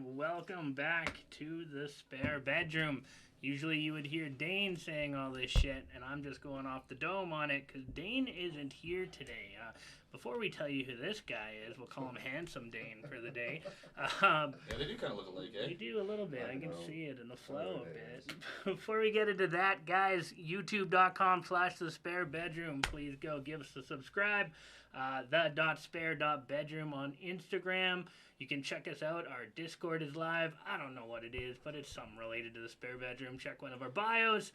and welcome back to the spare bedroom. Usually you would hear Dane saying all this shit, and I'm just going off the dome on it because Dane isn't here today. Before we tell you who this guy is, we'll call him Handsome Dane for the day. Yeah, they do kind of look alike, eh? They do a little bit. I can see it in the flow a It bit. Before we get into that, guys, youtube.com/thesparebedroom. Please go give us a subscribe. The.spare.bedroom on Instagram. You can check us out. Our Discord is live. I don't know what it is, but it's something related to the spare bedroom. Check one of our bios.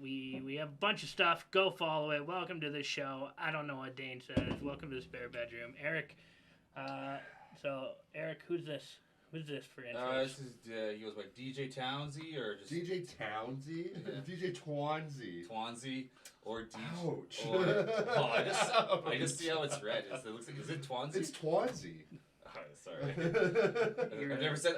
We have a bunch of stuff. Go follow it. Welcome to the show. I don't know what Dane says. Welcome to the spare bedroom. Eric. So Eric, who's this? Who's this for intros? This is he goes by DJ Townsy or just DJ Townsy? Yeah. DJ Twansy. Twansy or DJ. Ouch. Or, I just see how it's read. It looks like, is it Twansy? It's Twansy. Oh, sorry.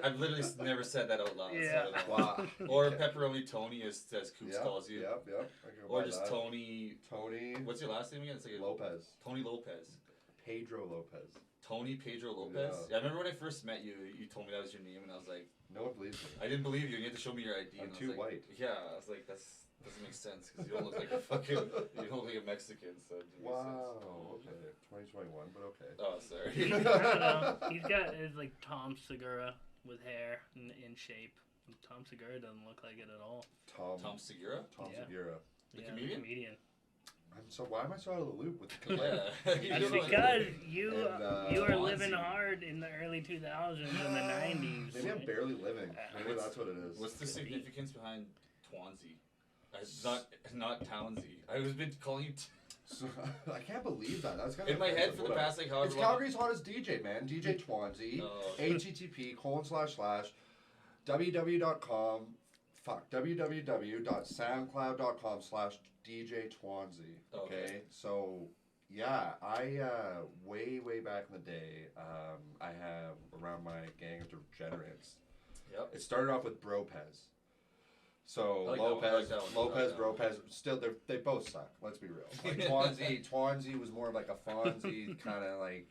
I've literally never said that out loud. Yeah. So I don't know. Wow. Or Okay. Pepperoni Tony, as Coops calls you. Yep. I can go Or by just that. Tony. Tony. What's your last name again? It's like Lopez. Tony Lopez. Pedro Lopez. Tony Pedro Lopez. Yeah. Yeah, I remember when I first met you. You told me that was your name, and I was like, No one believes me. I didn't believe you. And you had to show me your ID. I'm and I too was like, white. Yeah, I was like, that doesn't make sense because you don't look like a fucking. You don't look like a Mexican. So it didn't make Wow. sense. Okay. 2021, but okay. Oh, sorry. I don't know. He's got it's like Tom Segura with hair in shape. Tom Segura doesn't look like it at all. Tom Segura. Tom Yeah. Segura. The Yeah, comedian? Why am I so out of the loop with the Yeah. That's You know, because you And, you were Fonzie. living hard in the early 2000s and the 90s. Maybe I'm barely living. Maybe What's- that's what it is. What's the significance behind Twansy? Not Townsy. I've been calling you. So, I can't believe that. That's kind of In my head for the past like however It's long. Calgary's hottest DJ, man. DJ Twansy. Oh. http://www.com. www.soundcloud.com/DJ Twansy. Okay. So yeah, I way back in the day, I have around my gang of degenerates. Yep. It started off with Bropez. So I like that one, I like that one. Lopez, I like that one. Bropez, still they both suck. Let's be real. Like Twansy was more of like a Fonzie kind of like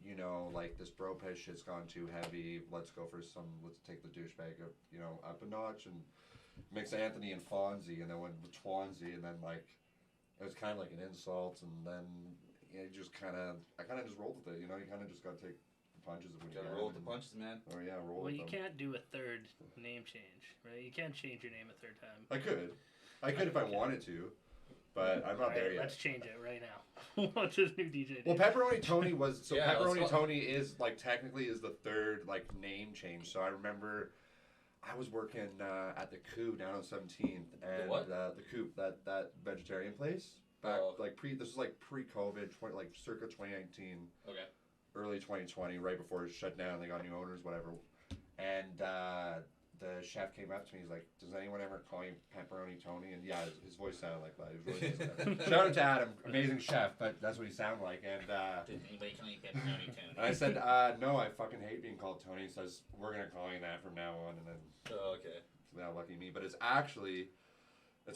you know like this Bropez shit's gone too heavy. Let's take the douchebag up a notch and mix Anthony and Fonzie, and then went with Twansy, and then like it was kind of like an insult, and then I just rolled with it. You kind of just got to take the punches of when You gotta roll with the punches, man. Oh yeah, roll Well, with you them. can't do a third name change, right? You can't change your name a third time. I could if I wanted to, but I'm not Alright, there yet. Let's change it right now. What's his new DJ Well, name? Pepperoni Tony was Yeah, let's Pepperoni go. Tony is like technically is the third like name change. So I remember I was working at the Coop down on 17th, and what? the Coop that vegetarian place back Oh. this was like pre-COVID, like circa 2019, Okay. early 2020, right before it shut down. They got new owners, whatever, and the chef came up to me. He's like, "Does anyone ever call you Pepperoni Tony?" And yeah, his voice sounded like that. He was really nice. Shout out to Adam, amazing chef, but that's what he sounded like. And Did anybody call you Pepperoni Tony? and I said, no, I fucking hate being called Tony. He says, we're going to call you that from now on. And then, Oh, okay. now lucky me. But it's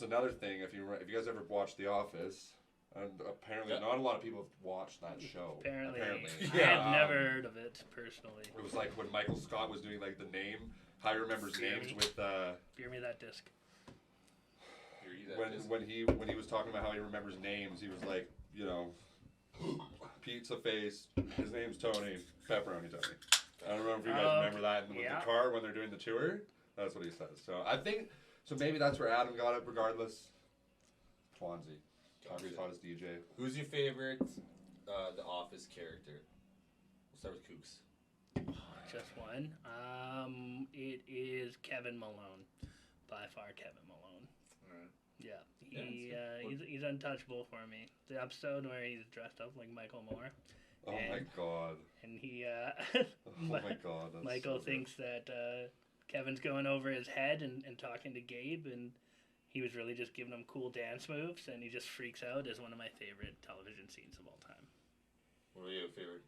another thing. If you guys ever watched The Office, and apparently Yeah. not a lot of people have watched that show. Apparently. Yeah. I've never heard of it personally. It was like when Michael Scott was doing like the name, how he remembers names with, Beer me that disc. when he was talking about how he remembers names, he was like, pizza face, his name's Tony, Pepperoni Tony. I don't remember if you guys remember that in yeah. the car when they're doing the tour. That's what he says. So I think, maybe that's where Adam got it regardless. Twansy. Calgary's hottest DJ. Who's your favorite The Office character? We'll start with Kooks. Just one. It is Kevin Malone. By far, Kevin Malone. Alright. Yeah, Yeah, he's untouchable for me. The episode where he's dressed up like Michael Moore, Oh my god. and he Oh my god. That's Michael so good. thinks that Kevin's going over his head and talking to Gabe, and he was really just giving him cool dance moves, and he just freaks out. Is one of my favorite television scenes of all time. What are your favorite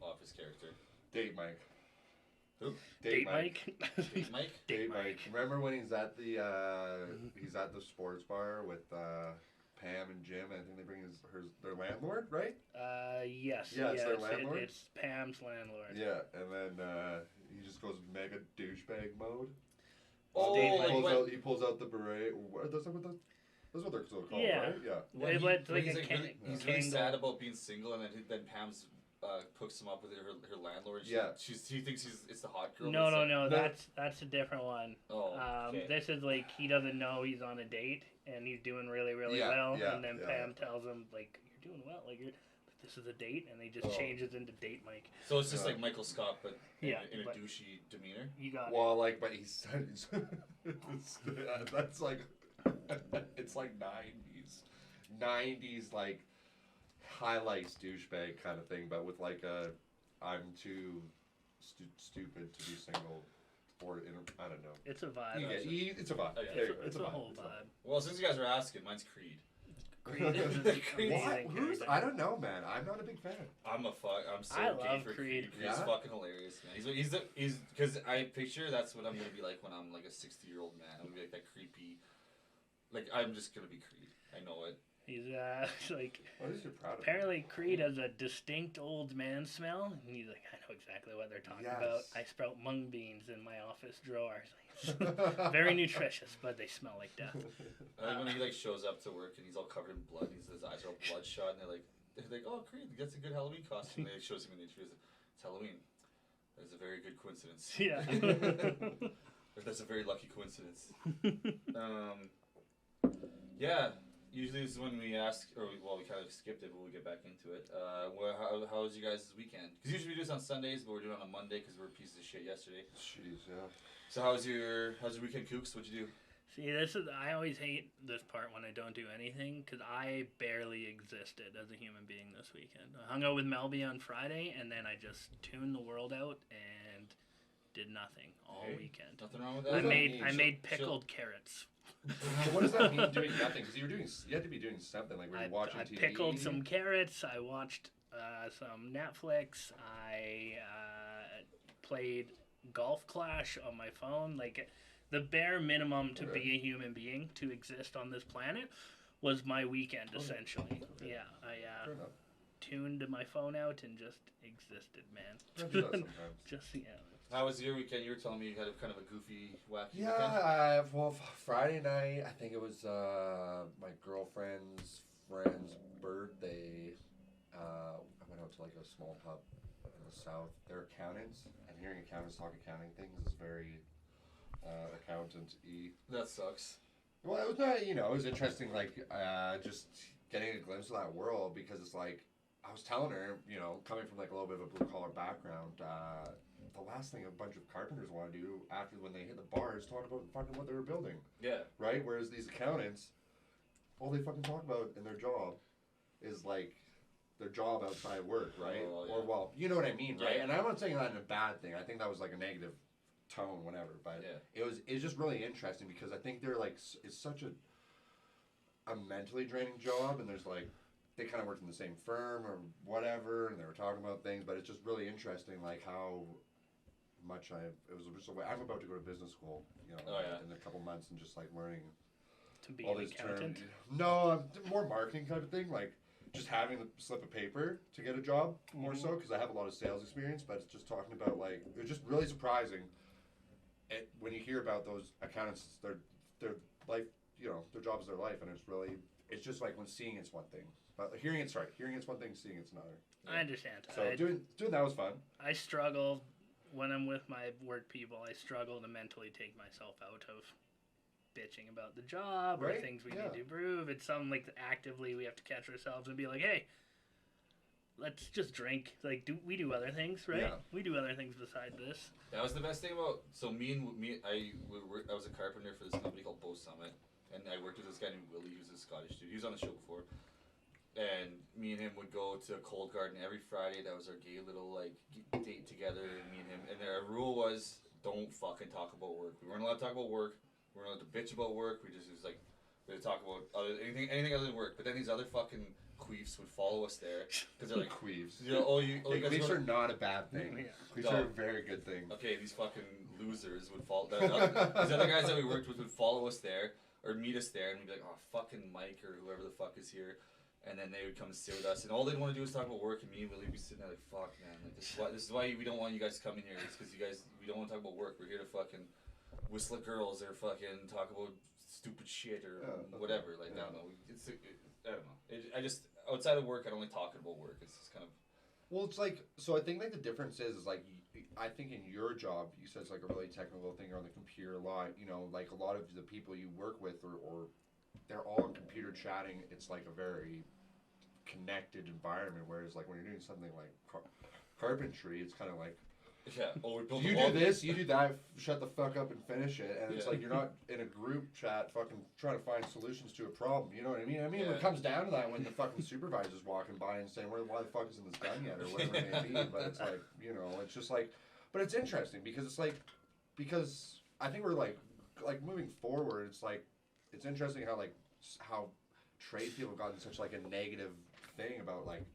Office character? Date Mike. Who? Date Mike. Date Mike? Date Mike. Remember when he's at the sports bar with Pam and Jim, and I think they bring their landlord, right? Yes. Yeah, it's their landlord? It's Pam's landlord. Yeah, and then he just goes mode. Oh, Date like when, He pulls out the beret. That's what they're still called, Yeah. right? Yeah. when, It he, went when like he's a like really, can- he's really Kangol. sad about being single, and then Pam's hooks him up with her landlord. Yeah. He thinks it's the hot girl. No, but no, it's no. No. That's a different one. Oh, okay. This is like he doesn't know he's on a date and he's doing really, really Yeah, well, yeah, and then yeah, Pam tells him like, "You're doing well. Like this is a date," and he just Oh. changes into date Mike. So it's just Yeah. like Michael Scott, but Yeah, in a but- douchey demeanor. You got it. Well, like, but he said that's like it's like 90s like highlights douchebag kind of thing, but with like a I'm too stupid to be single, or I don't know. It's a vibe. It's a vibe. Oh, yeah. There you go. It's a vibe. whole It's a vibe. Well, since you guys are asking, mine's Creed. Creed is an Creed. What? amazing Who's? character. I don't know, man. I'm not a big fan. I'm so I gay love for Creed. Creed. He's Yeah? fucking hilarious, man. He's because I picture that's what I'm gonna be like when I'm like a 60-year-old man. I'm gonna be like that creepy. Like I'm just gonna be Creed. I know it. He's like What is your proud of? apparently Creed has a distinct old man smell, and he's like, I know exactly what they're talking about. Yes. I sprout mung beans in my office drawer. Very nutritious, but they smell like death. I like when he like shows up to work and he's all covered in blood. And his eyes are all bloodshot, and they're like, oh Creed, that's a good Halloween costume. And it shows him in the interview. It's Halloween. That's a very good coincidence. Yeah. That's a very lucky coincidence. Yeah. Usually this is when we ask, we kind of skipped it, but we'll get back into it. How was you guys' weekend? Because usually we do this on Sundays, but we're doing it on a Monday because we were pieces of shit yesterday. Jeez, yeah. So how's your weekend, Kooks? What'd you do? See, I always hate this part when I don't do anything because I barely existed as a human being this weekend. I hung out with Melby on Friday, and then I just tuned the world out and did nothing all Hey, weekend. Nothing wrong with What that. does that mean? I made Chill. pickled carrots. So what does that mean doing nothing? Because you had to be doing something. Like were you watching I TV? pickled some carrots. I watched some Netflix. I played Golf Clash on my phone. Like the bare minimum to be a human being, to exist on this planet, was my weekend essentially. Okay. Yeah, I Fair enough. tuned my phone out and just existed, I man. do that sometimes. Just yeah. How was your weekend? You were telling me you had a kind of a goofy, wacky weekend. Yeah, well, Friday night, I think it was my girlfriend's friend's birthday. I went out to like a small pub in the south. They're accountants, and hearing accountants talk accounting things is very accountant-y. That sucks. Well, it was not, it was interesting, like, just getting a glimpse of that world, because it's like, I was telling her, coming from like a little bit of a blue-collar background, the last thing a bunch of carpenters want to do after when they hit the bar is talk about fucking what they were building, Yeah. right? Whereas these accountants, all they fucking talk about in their job is like their job outside work, right? Oh, yeah. Or well, you know what I mean, right? Yeah. And I'm not saying that in a bad thing. I think that was like a negative tone, whatever. But Yeah. it's just really interesting because I think they're like it's such a mentally draining job, and there's like they kind of worked in the same firm or whatever, and they were talking about things, but it's just really interesting, like how much it was just a way. I'm about to go to business school, in a couple months, and just like learning To be all an these accountant. terms. No, more marketing type of thing, like just having the slip of paper to get a job more so, because I have a lot of sales experience, but it's just talking about like it's just really surprising. When you hear about those accountants, their life, their job is their life, and it's just like when seeing it's one thing. But hearing it's one thing, seeing it's another. I understand. So doing that was fun. I struggle when I'm with my work people. I struggle to mentally take myself out of bitching about the job or Right, things we yeah. need to improve. It's something like actively we have to catch ourselves and be like, hey, let's just drink. Like, we do other things, right? Yeah. We do other things besides this. That was the best thing about. So I was a carpenter for this company called Bow Summit, and I worked with this guy named Willie, who's a Scottish dude. He was on the show before, and me and him would go to Cold Garden every Friday. That was our gay little like date together, and me and him. And our rule was don't fucking talk about work. We weren't allowed to talk about work. We weren't allowed to bitch about work. We was like we would talk about anything other than work. But then these other fucking queefs would follow us there because they're like. Queefs. You guys Queefs go are not a bad thing. Yeah. Queefs are a very good thing. Okay, these fucking losers would follow. These other guys that we worked with would follow us there or meet us there, and we'd be like, "Oh, fucking Mike or whoever the fuck is here," and then they would come and sit with us, and all they'd want to do is talk about work, and me and Willie would be sitting there like, "Fuck, man, like this is why we don't want you guys coming here. It's because we don't want to talk about work. We're here to fucking whistle at girls or fucking talk about stupid shit or whatever. Like I don't know. I don't know. I just outside of work, I don't like talking about work. It's just kind of. Well, it's like so. I think like the difference is like I think in your job, you said it's like a really technical thing. You're on the computer a lot. You know, like a lot of the people you work with, or they're all on computer chatting. It's like a very connected environment. Whereas like when you're doing something like carpentry, it's kind of like. Yeah. Oh, we built You do this, you do that, shut the fuck up and finish it. And it's like you're not in a group chat fucking trying to find solutions to a problem. You know what I mean? When it comes down to that, when the fucking supervisor's walking by and saying, why the fuck isn't this done yet? Or whatever it may be. But it's like, you know, it's just like, but it's interesting because it's like, because I think we're like moving forward, it's like, it's interesting how tradespeople have gotten such like a negative thing about like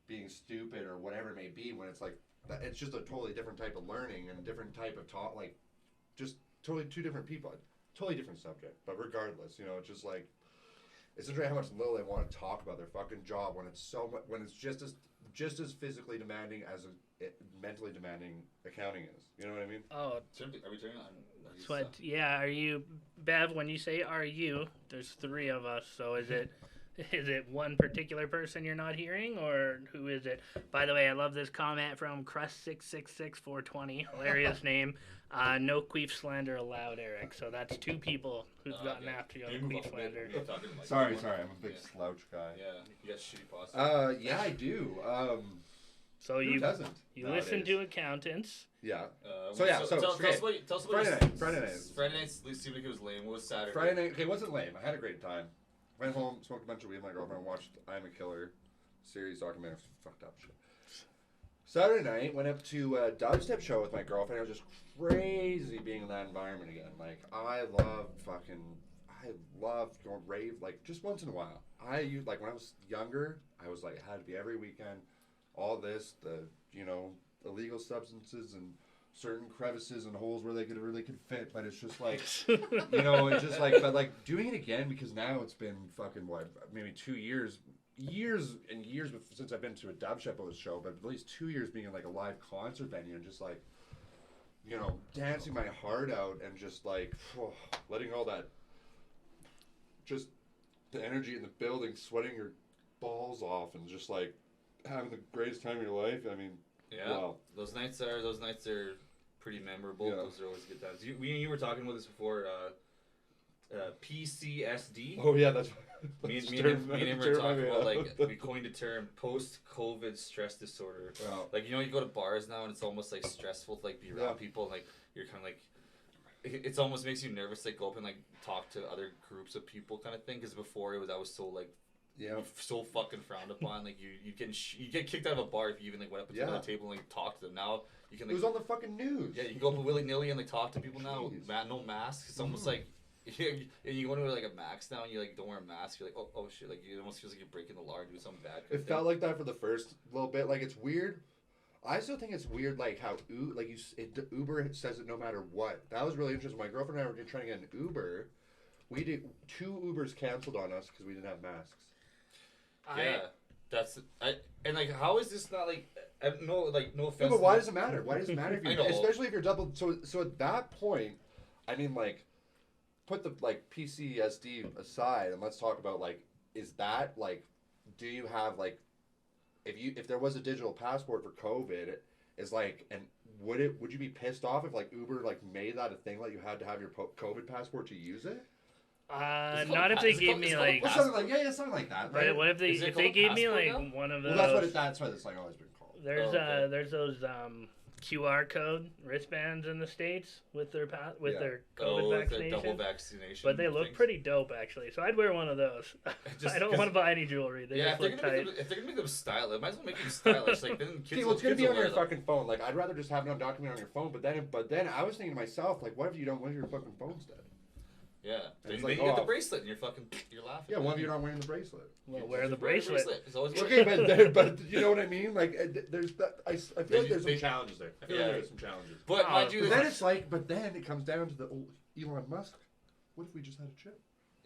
being stupid or whatever it may be when it's like, it's just a totally different type of learning and a different type of talk, like, just totally two different people, totally different subject. But regardless, you know, it's just like, it's interesting how much little they want to talk about their fucking job when it's so much, when it's just as physically demanding as mentally demanding accounting is. You know what I mean? Oh, are we turning on? that's what. Yeah, are you, Bev? When you say "are you," there's three of us. So is it? Is it one particular person you're not hearing, or who is it? By the way, I love this comment from Crust666420. Hilarious name. No queef slander allowed, Eric. So that's two people who've gotten after you on queef slander. Sorry, I'm a big slouch guy. Yeah, you got shitty posture. Yeah, I do. So who doesn't? You listen to accountants. Yeah. Tell us about Friday night. Friday night seemed like it was lame. What was Saturday? Friday night. Okay, it wasn't lame. I had a great time. Went home, smoked a bunch of weed with my girlfriend, watched I'm a Killer series documentary, fucked up shit. Saturday night, went up to a dubstep show with my girlfriend. It was just crazy being in that environment again. Like, I loved going rave, like, just once in a while. Like, when I was younger, I was like, it had to be every weekend. All this, illegal substances and certain crevices and holes where they really could fit, but it's just like, it's just like, but like doing it again because now it's been fucking maybe 2 years and years since I've been to a dubstep show, but at least 2 years being in like a live concert venue and just like, dancing my heart out and just like letting all that, just the energy in the building, sweating your balls off and just like having the greatest time of your life. I mean, wow. Those nights are pretty memorable. Yeah. Those are always good times. You were talking about this before. PCSD. Oh yeah, that's. Me and him were talking about like we coined a term post-COVID stress disorder. Wow. Like you go to bars now and it's almost like stressful to like be around people and, like you're kind of like it's almost makes you nervous to like, go up and like talk to other groups of people kind of thing because before I was so like. Yeah. So fucking frowned upon. Like you get kicked out of a bar if you even like went up to another table and like talk to them. Now you can. Like, it was on the fucking news. Yeah, you can go up willy nilly and like talk to people now. No mask. It's almost like you go into like a max now and you like don't wear a mask. You're like oh shit. Like it almost feels like you're breaking the law or doing something bad. It felt like that for the first little bit. Like it's weird. I still think it's weird. Like how Uber says it no matter what. That was really interesting. My girlfriend and I were trying to get an Uber. We did 2 Ubers canceled on us because we didn't have masks. And like how is this not like no offense. No, but why does it matter? Why does it matter if you especially if you're double so at that point, I mean like put the like PCSD aside and let's talk about like is that like do you have like if there was a digital passport for COVID is like and would you be pissed off if like Uber like made that a thing like you had to have your COVID passport to use it? Not if they gave me like something like something like that. Right? But what if they gave me like one of those? Well, that's why it's like always been called. There's those QR code wristbands in the States with their their COVID vaccination. Double vaccination. But they look pretty dope actually. So I'd wear one of those. I don't want to buy any jewelry. They just look tight. If they're gonna make them stylish, it might as well make them stylish. Like then kids. It's gonna be on your fucking phone. Like I'd rather just have it documented on your phone. But then I was thinking to myself, like, what if you don't want your fucking phone's dead? Yeah. Then you get the bracelet and you're laughing. Yeah, one of you not wearing the bracelet. Well, wear the bracelet. It's always okay, but you know what I mean? Like, there's that. I feel like there's some challenges there. I feel like there's some challenges. But mind you, then it's like, but then it comes down to the old Elon Musk. What if we just had a chip?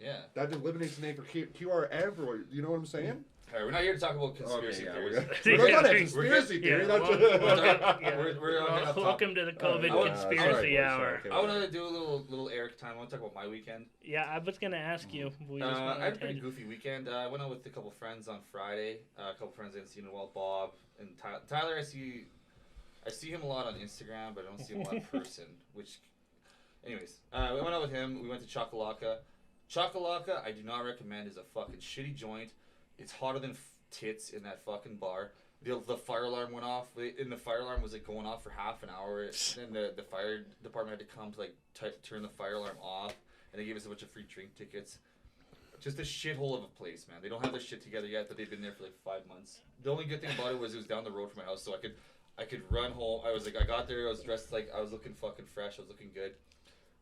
Yeah. That eliminates the name for QR and for, you know what I'm saying? All right, we're not here to talk about conspiracy theories. We're not a conspiracy theory. Welcome to the COVID conspiracy hour. I want to do a little Eric time. I want to talk about my weekend. Yeah, I was going to ask you. I had a pretty goofy weekend. I went out with a couple friends on Friday. A couple friends I hadn't seen in a while. Bob and Tyler. I see him a lot on Instagram, but I don't see him a lot in person. Anyways, we went out with him. We went to Chakalaka. Chakalaka, I do not recommend. Is a fucking shitty joint. It's hotter than tits in that fucking bar. The fire alarm went off, and the fire alarm was like going off for half an hour. Then the fire department had to come to like turn the fire alarm off, and they gave us a bunch of free drink tickets. Just a shithole of a place, man. They don't have their shit together yet, but they've been there for like 5 months. The only good thing about it was down the road from my house, so I could run home. I got there, I was dressed like, I was looking fucking fresh, I was looking good.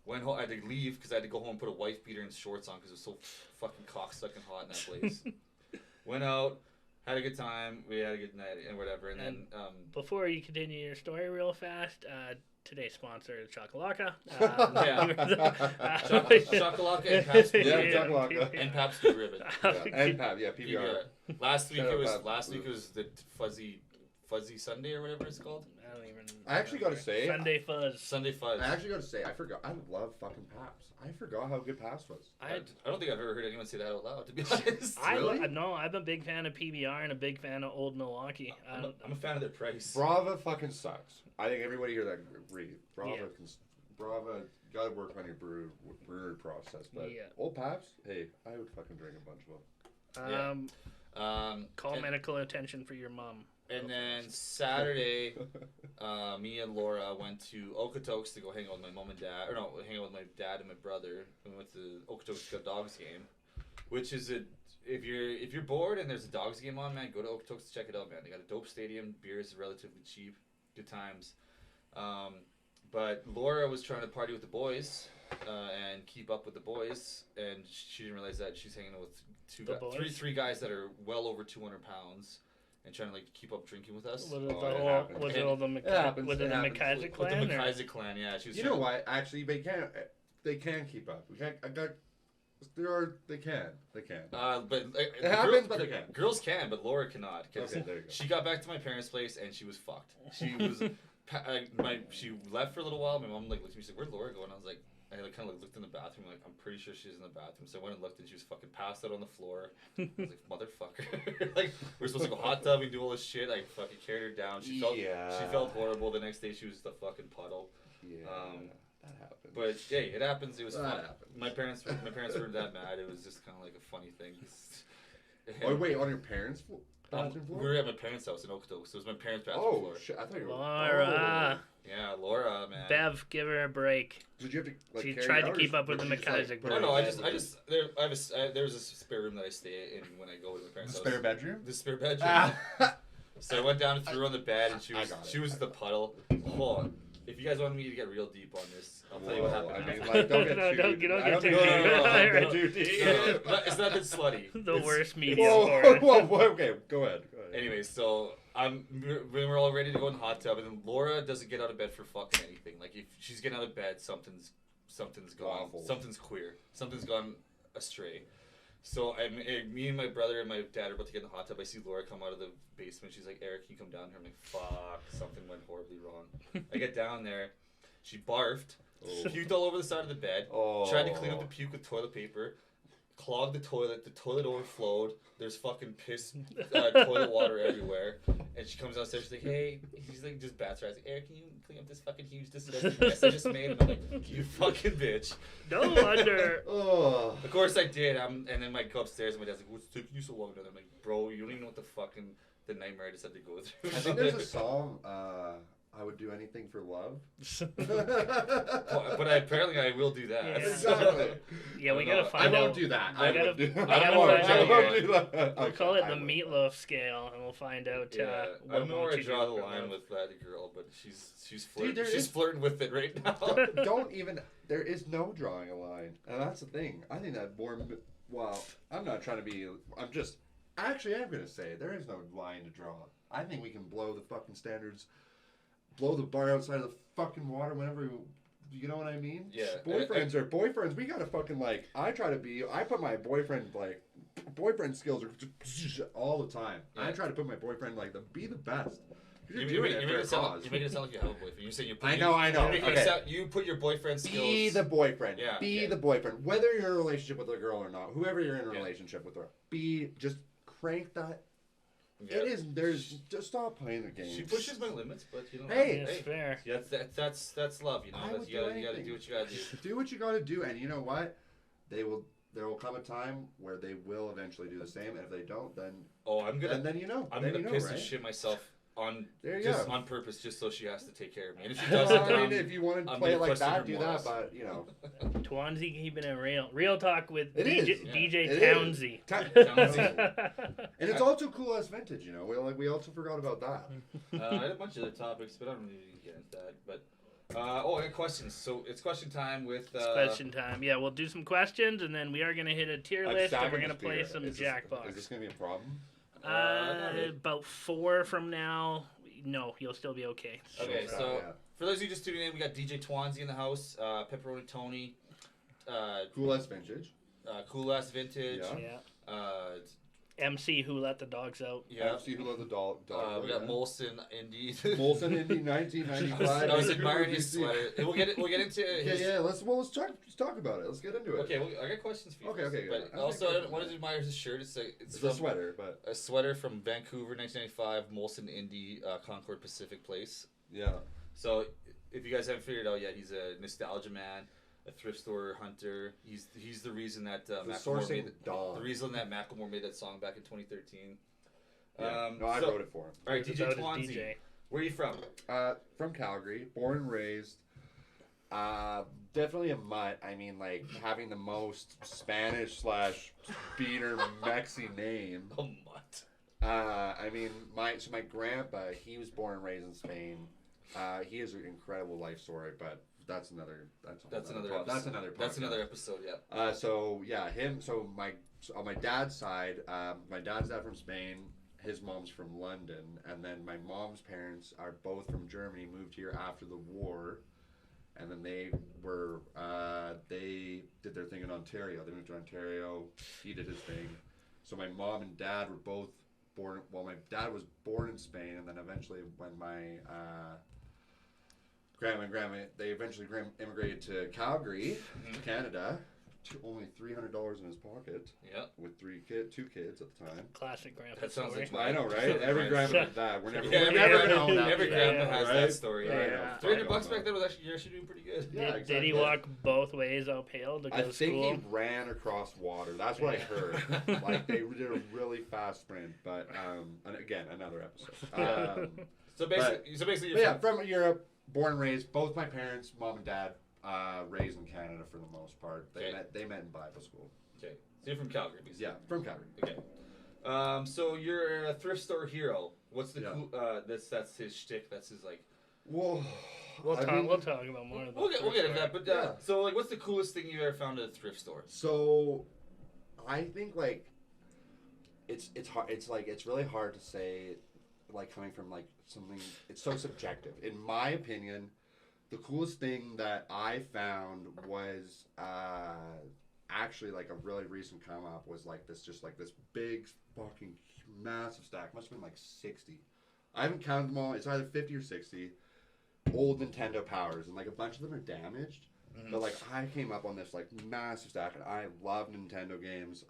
Went home, I had to leave because I had to go home and put a wife beater and shorts on because it was so fucking cocksucking hot in that place. Went out, had a good time, we had a good night and whatever, and then... Before you continue your story real fast, today's sponsor is Chakalaka. Chakalaka and Pabst Blue Yeah, Ribbon. Chakalaka. And Pabst Blue Ribbon. And Pab, PBR. Last week it was the Fuzzy Sunday or whatever it's called. I actually got to say... Sunday Fuzz. I actually got to say, I forgot. I love fucking Pabst. I forgot how good Pabst was. I don't think I've ever heard anyone say that out loud, to be honest. Really? No, I'm a big fan of PBR and a big fan of Old Milwaukee. I'm a fan of their price. Brava fucking sucks. I think everybody here that agree. Brava gotta work on your brewery process. But Old Pabst, hey, I would fucking drink a bunch of them. Call medical attention for your mom. And then Saturday, me and Laura went to Okotoks to go hang out with my mom and dad. Hang out with my dad and my brother. We went to Okotoks Dogs game, which is if you're bored and there's a Dogs game on, man, go to Okotoks to check it out, man. They got a dope stadium. Beer is relatively cheap. Good times. But Laura was trying to party with the boys and keep up with the boys, and she didn't realize that she's hanging out with three guys that are well over 200 pounds. And trying to like keep up drinking with us. Was it all the McKaiser clan? With the McKaiser clan, yeah. You know what? Actually, they can keep up. They can. But it happens, but they can. Girls can, but Laura cannot. Okay, there you go. She got back to my parents' place and she was fucked. She was, she left for a little while. My mom like looked at me and said, "Where'd Laura go?" And I was like. I kind of looked in the bathroom, like, I'm pretty sure she's in the bathroom. So I went and looked, and she was fucking passed out on the floor. I was like, motherfucker. Like, we were supposed to go hot tub and do all this shit. I fucking carried her down. She felt horrible. The next day, she was the fucking puddle. Yeah, that happened. But, hey, it happens. It was fun. Happens. My parents weren't that mad. It was just kind of like a funny thing. Oh, wait, on your parents' bathroom floor? We were at my parents' house in Okotoks. So it was my parents' bathroom floor. Oh, shit. I thought you were... Laura. Yeah, Laura, man. Bev, give her a break. Did you have to, like, she tried to keep up with the McKaiser. No, there's a spare room that I stay in when I go to my parents' house. Spare bedroom? The spare bedroom. So I went down and threw her on the bed, and she was the puddle. Hold on. If you guys want me to get real deep on this, I'll tell you what happened. I mean, like, don't get too deep. It's not that slutty. The worst media for it. Whoa, okay, go ahead. Anyway, so we were all ready to go in the hot tub, and then Laura doesn't get out of bed for fucking anything. Like, if she's getting out of bed, something's gone. Awful. Something's queer. Something's gone astray. So me and my brother and my dad are about to get in the hot tub. I see Laura come out of the basement. She's like, "Eric, can you come down here?" I'm like, "Fuck, something went horribly wrong." I get down there. She barfed, puked all over the side of the bed, tried to clean up the puke with toilet paper, clogged the toilet overflowed, there's fucking piss, toilet water everywhere, and she comes downstairs, she's like, "Hey," she's like, just bats her eyes, like, "Eric, can you clean up this fucking huge disgusting mess I just made?" And I'm like, "You fucking bitch." No wonder. Of course I did, and then I go upstairs, and my dad's like, "What's taking you so long?" And I'm like, "Bro, you don't even know what the nightmare I just had to go through." I think there's a song, I would do anything for love. But apparently I will do that. Yeah. Exactly. Yeah, we gotta find out. I won't do that. I won't do that. We'll call it the meatloaf scale, and we'll find out. I don't know where I draw the line with that girl, but she's flirting. She's flirting with it right now. Don't even. There is no drawing a line, and that's the thing. I think that more. Well, I'm not trying to be. I'm just. Actually, I'm gonna say there is no line to draw. I think we can blow the fucking standards. Blow the bar outside of the fucking water whenever You know what I mean? Yeah. Boyfriends are boyfriends. We gotta fucking like. I put my boyfriend like. Boyfriend skills are all the time. Yeah. I try to put my boyfriend like be the best. You're making it sound like you have a boyfriend. You say you. I know. You put your boyfriend skills. Be the boyfriend. Yeah. Be the boyfriend. Whether you're in a relationship with a girl or not, whoever you're in a relationship with, just crank that. Yeah. It is. There's just stop playing the game. She pushes my limits, but you know. Hey, fair. Yeah, that's love. You know, you gotta do what you gotta do. Do what you gotta do, and you know what? There will come a time where they will eventually do the same, and if they don't, then then you know. I'm gonna piss and shit myself on purpose, just so she has to take care of me. And if she doesn't, doesn't, I mean, if you want to play it like that, do that. But you know, Twansy keeping it real talk with DJ it Townsy. And it's also cool-s vintage. You know, we also forgot about that. I had a bunch of other topics, but I don't really get into that. But I got questions. So it's question time with. It's question time. Yeah, we'll do some questions, and then we are gonna hit a tier list, and we're gonna play some Jackbox. Is this gonna be a problem? About 4 from now. No, you'll still be okay. Okay, so for those of you just tuning in, we got DJ Twansy in the house, Pepperoni Tony, cool-s vintage, cool.s vintage, MC Who Let the Dogs Out. Yeah, MC Who Let the Dog Out. We got Molson Indy. Molson Indy, 1995. I was admiring his sweater. We'll get into his... Yeah. Let's talk about it. Let's get into it. Okay, I got questions for you. Okay. But also, I wanted to admire his shirt. It's a sweater, but a sweater from Vancouver, 1995, Molson Indy, Concord Pacific Place. Yeah. So if you guys haven't figured it out yet, he's a nostalgia man. A thrift store hunter. He's the reason that Macklemore made that song back in 2013. I wrote it for him. All right, DJ Twansy. Where are you from? From Calgary, born and raised. Definitely a mutt. I mean, like having the most Spanish/beater Mexi name. A mutt. I mean, my grandpa, he was born and raised in Spain. He has an incredible life story, but. That's another episode. Yeah. So on my dad's side, my dad's dad from Spain, his mom's from London, and then my mom's parents are both from Germany. Moved here after the war, and then they did their thing in Ontario. They moved to Ontario. He did his thing. So my mom and dad were both born. Well, my dad was born in Spain, and then eventually when my grandma and grandma, they eventually immigrated to Calgary, Canada. Only $300 in his pocket. Yeah. With two kids at the time. Classic grandpa that sounds story. Like I know, right? Every grandma did that. We're never gonna own that. Every grandpa has that story. Yeah. $300 back then was actually doing pretty good. Yeah, exactly. Did he walk both ways uphill to go to school? I think he ran across water. That's what I heard. Like they did a really fast sprint, but and again, another episode. So basically, you're from Europe. Born and raised, both my parents, mom and dad, raised in Canada for the most part. They met in Bible school. Okay, so you're from Calgary, basically. Yeah, from Calgary. Okay. So you're a thrift store hero. What's the cool? That's his shtick. That's his like. Whoa. We'll talk about more of that. We'll get into that. But so like, what's the coolest thing you ever found at a thrift store? So, I think like, it's hard. It's like it's really hard to say. Like coming from like something, it's so subjective. In my opinion, the coolest thing that I found was actually like a really recent come up was like this big fucking massive stack. Must have been like 60. I haven't counted them all. It's either 50 or 60 old Nintendo Powers, and like a bunch of them are damaged. But like I came up on this like massive stack, and I love Nintendo games.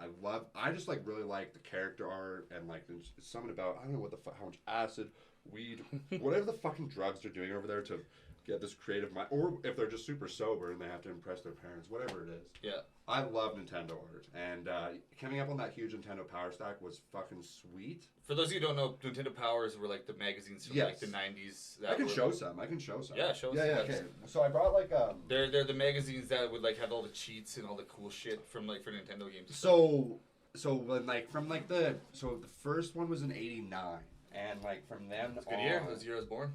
I just like really like the character art, and like there's something about I don't know what how much acid, weed, whatever the fucking drugs they're doing over there to get this creative mind, or if they're just super sober and they have to impress their parents, whatever it is. Yeah. I love Nintendo art, and coming up on that huge Nintendo Power stack was fucking sweet. For those of you who don't know, Nintendo Powers were like the magazines from like the 90s. I can show some. Yeah, show us. Yeah, okay. So I brought like They're the magazines that would like have all the cheats and all the cool shit from like for Nintendo games. So when like from like the first one was in '89, and like from then That's a good year. That was the year I was born.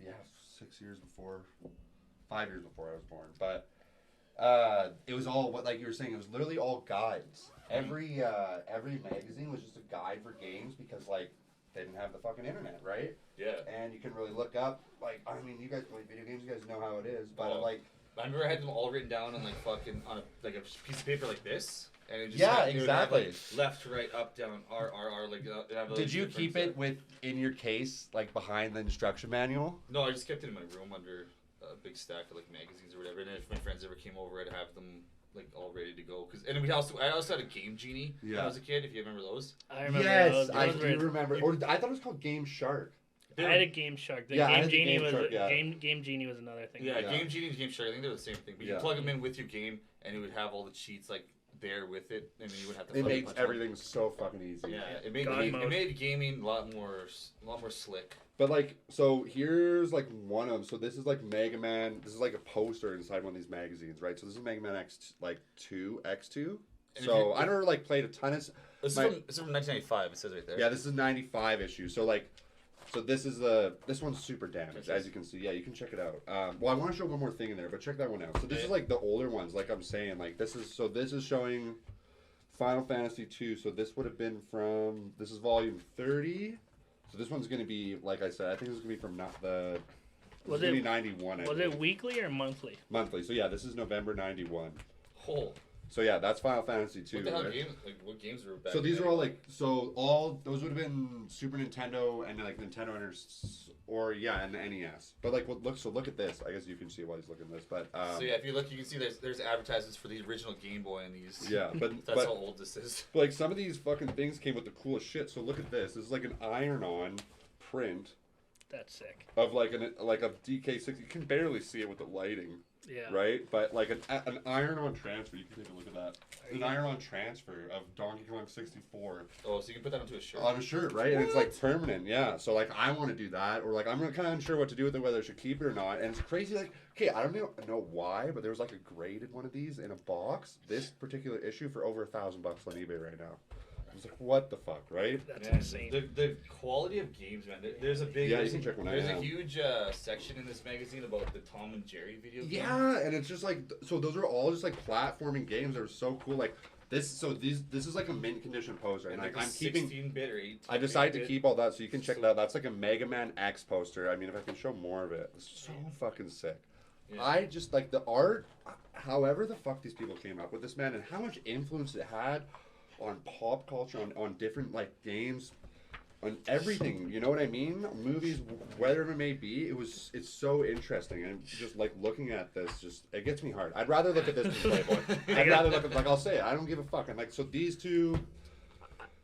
Yeah, 5 years before I was born, but. It was all what like you were saying. It was literally all guides. Every magazine was just a guide for games because like they didn't have the fucking internet, right? Yeah. And you can really look up like I mean you guys play video games. You guys know how it is. But like I remember I had them all written down on like fucking on a piece of paper like this, and it just Yeah, it would exactly. Have, like, left, right, up, down, R, like. Have Did you keep it in your case, like behind the instruction manual? No, I just kept it in my room under a big stack of like magazines or whatever. And if my friends ever came over, I'd have them like all ready to go. And I also had a Game Genie when I was a kid. If you remember those. I remember yes, those. I do remember. Or I thought it was called Game Shark. I had a Game Shark. The Game Genie was Game Genie was another thing. Yeah, Game Genie and Game Shark. I think they're the same thing. But you plug them in with your game, and it would have all the cheats like there with it, and then you would have to. It makes everything so fucking easy. Yeah, it made gaming a lot more slick. But like, so here's like one of them. So this is like Mega Man. This is like a poster inside one of these magazines, right? So this is Mega Man X2. So I never like played a ton of. This is from 1995. It says right there. Yeah, this is 95 issue. So like. So this one's super damaged, as you can see. Yeah, you can check it out. Well, I want to show one more thing in there, but check that one out. So this is like the older ones, like I'm saying. Like this is showing Final Fantasy 2. So this would have been this is volume 30. So this one's going to be, like I said, I think this is going to be from was it 91. Was it weekly or monthly? Monthly. So yeah, this is November 91. Oh. So yeah, that's Final Fantasy 2. What the hell right? games? Like what games were back? So these are all like those would have been Super Nintendo and like Nintendo and the NES. But like look at this. I guess you can see while he's looking at this. But so yeah, if you look, you can see there's advertisements for the original Game Boy and these. Yeah, but that's how old this is. But like some of these fucking things came with the coolest shit. So look at this. This is like an iron-on print. That's sick. Of like a DK6. You can barely see it with the lighting. Yeah. Right? But like an iron-on transfer, you can take a look at that. An iron-on transfer of Donkey Kong 64. Oh, so you can put that onto a shirt. On a shirt, right? What? And it's like permanent, yeah. So like I want to do that, or like I'm kind of unsure what to do with it, whether I should keep it or not. And it's crazy, like, okay, I don't know why, but there was like a graded one of these in a box, this particular issue, for over $1,000 on eBay right now. I was like, what the fuck, right? That's insane. The quality of games, man. There's a big. Yeah, you can check one out. There's a huge section in this magazine about the Tom and Jerry video games. Yeah, and it's just like, so those are all just like platforming games that are so cool. Like this is like a mint condition poster, and like I'm keeping 16-bit or 18. I decided to keep all that, so you can check that out. That's like a Mega Man X poster. I mean, if I can show more of it, it's so fucking sick. Yeah. I just like the art. However, the fuck these people came up with this, man, and how much influence it had on pop culture, on different like games, on everything. You know what I mean? Movies, whatever it may be. It's so interesting, and just like looking at this, it gets me hard. I'd rather look at this than Playboy. I'd rather look at, like, I'll say it, I don't give a fuck. And like, so these two.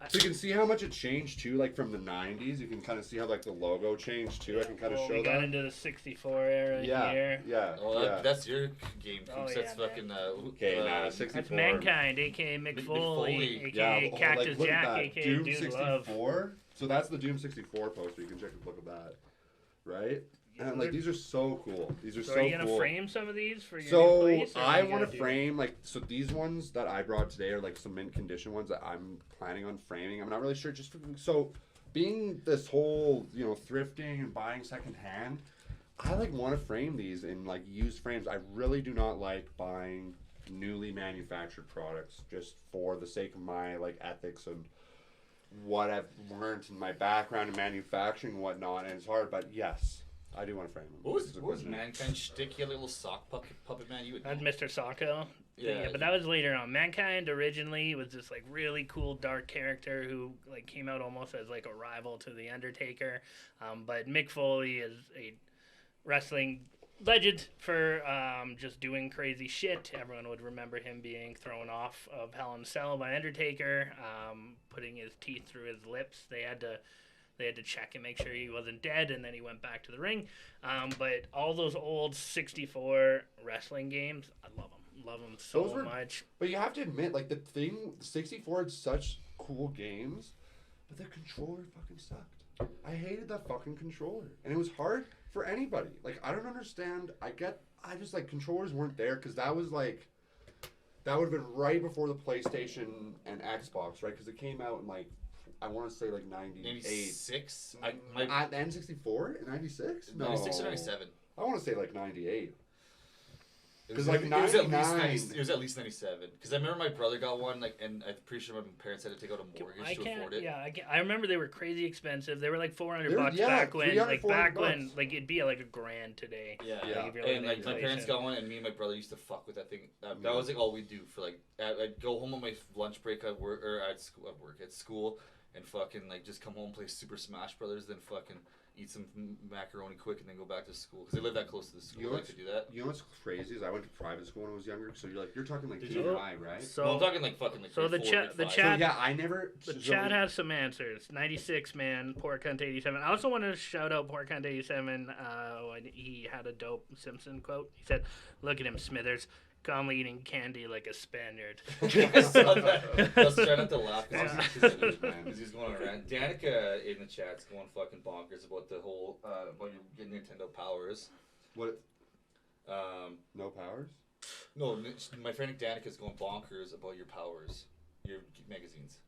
So you can see how much it changed too, like from the 90s. You can kind of see how like the logo changed too. I can kind of show we that. got into the 64 era here. Yeah. Oh, that's your game. That's fucking. 64. That's Mankind, aka Mick Foley, aka Cactus like, Jack, aka Doom Dude 64. Love. So that's the Doom 64 poster. You can check a look at that, right? And like these are so cool. These are so cool. Are you gonna frame some of these for your new place? I want to frame these ones that I brought today are like some mint condition ones that I'm planning on framing. I'm not really sure. Being this whole thrifting and buying secondhand, I like want to frame these in like used frames. I really do not like buying newly manufactured products just for the sake of my like ethics and what I've learned in my background in manufacturing and whatnot. And it's hard, but yes. I do want to frame him. What was Mankind's shtick? You had a little sock puppet man. That's Mr. Socko. Yeah, but that was later on. Mankind originally was this like really cool dark character who like came out almost as like a rival to the Undertaker. But Mick Foley is a wrestling legend for just doing crazy shit. Everyone would remember him being thrown off of Hell in a Cell by Undertaker, putting his teeth through his lips. They had to check and make sure he wasn't dead, and then he went back to the ring. But all those old 64 wrestling games, I love them. Love them so much. But you have to admit, like, the 64 had such cool games, but the controller fucking sucked. I hated that fucking controller. And it was hard for anybody. Like, I don't understand. I just, like, controllers weren't there, because that was, like, that would have been right before the PlayStation and Xbox, right? Because it came out in, like, I want to say like 98. 96? N64 in 96? No. 96 or 97? I want to say like 98. Because like it was at 99. least it was at least 97. Because I remember my brother got one, like, and I'm pretty sure my parents had to take out a mortgage to afford it. Yeah, I remember they were crazy expensive. They were like $400 bucks yeah, back when, like back bucks. when, like it'd be like $1,000 today. Yeah, Yeah. If you're and like my inflation. parents got one, and me and my brother used to fuck with that thing. That was like all we do for like. I'd go home on my lunch break at work or at school, and fucking like just come home, play Super Smash Brothers, then fucking eat some macaroni quick, and then go back to school because they live that close to the school. I could do that. You know what's crazy is I went to private school when I was younger, so you're talking like Did junior you? high, right? So Well, I'm talking like fucking like. So the grade 4, grade 5. chat- So yeah, I never. the chat has some answers. 96 man, Pork Hunt 87. I also want to shout out Pork Hunt 87. When he had a dope Simpson quote. He said, "Look at him, Smithers, calmly eating candy like a Spaniard." I saw that. I was trying not to laugh Yeah. because he's going around. Danica in the chat's going fucking bonkers about the whole about your getting Nintendo powers. What? Um, No powers? no, my friend Danica's going bonkers about your powers, your magazines.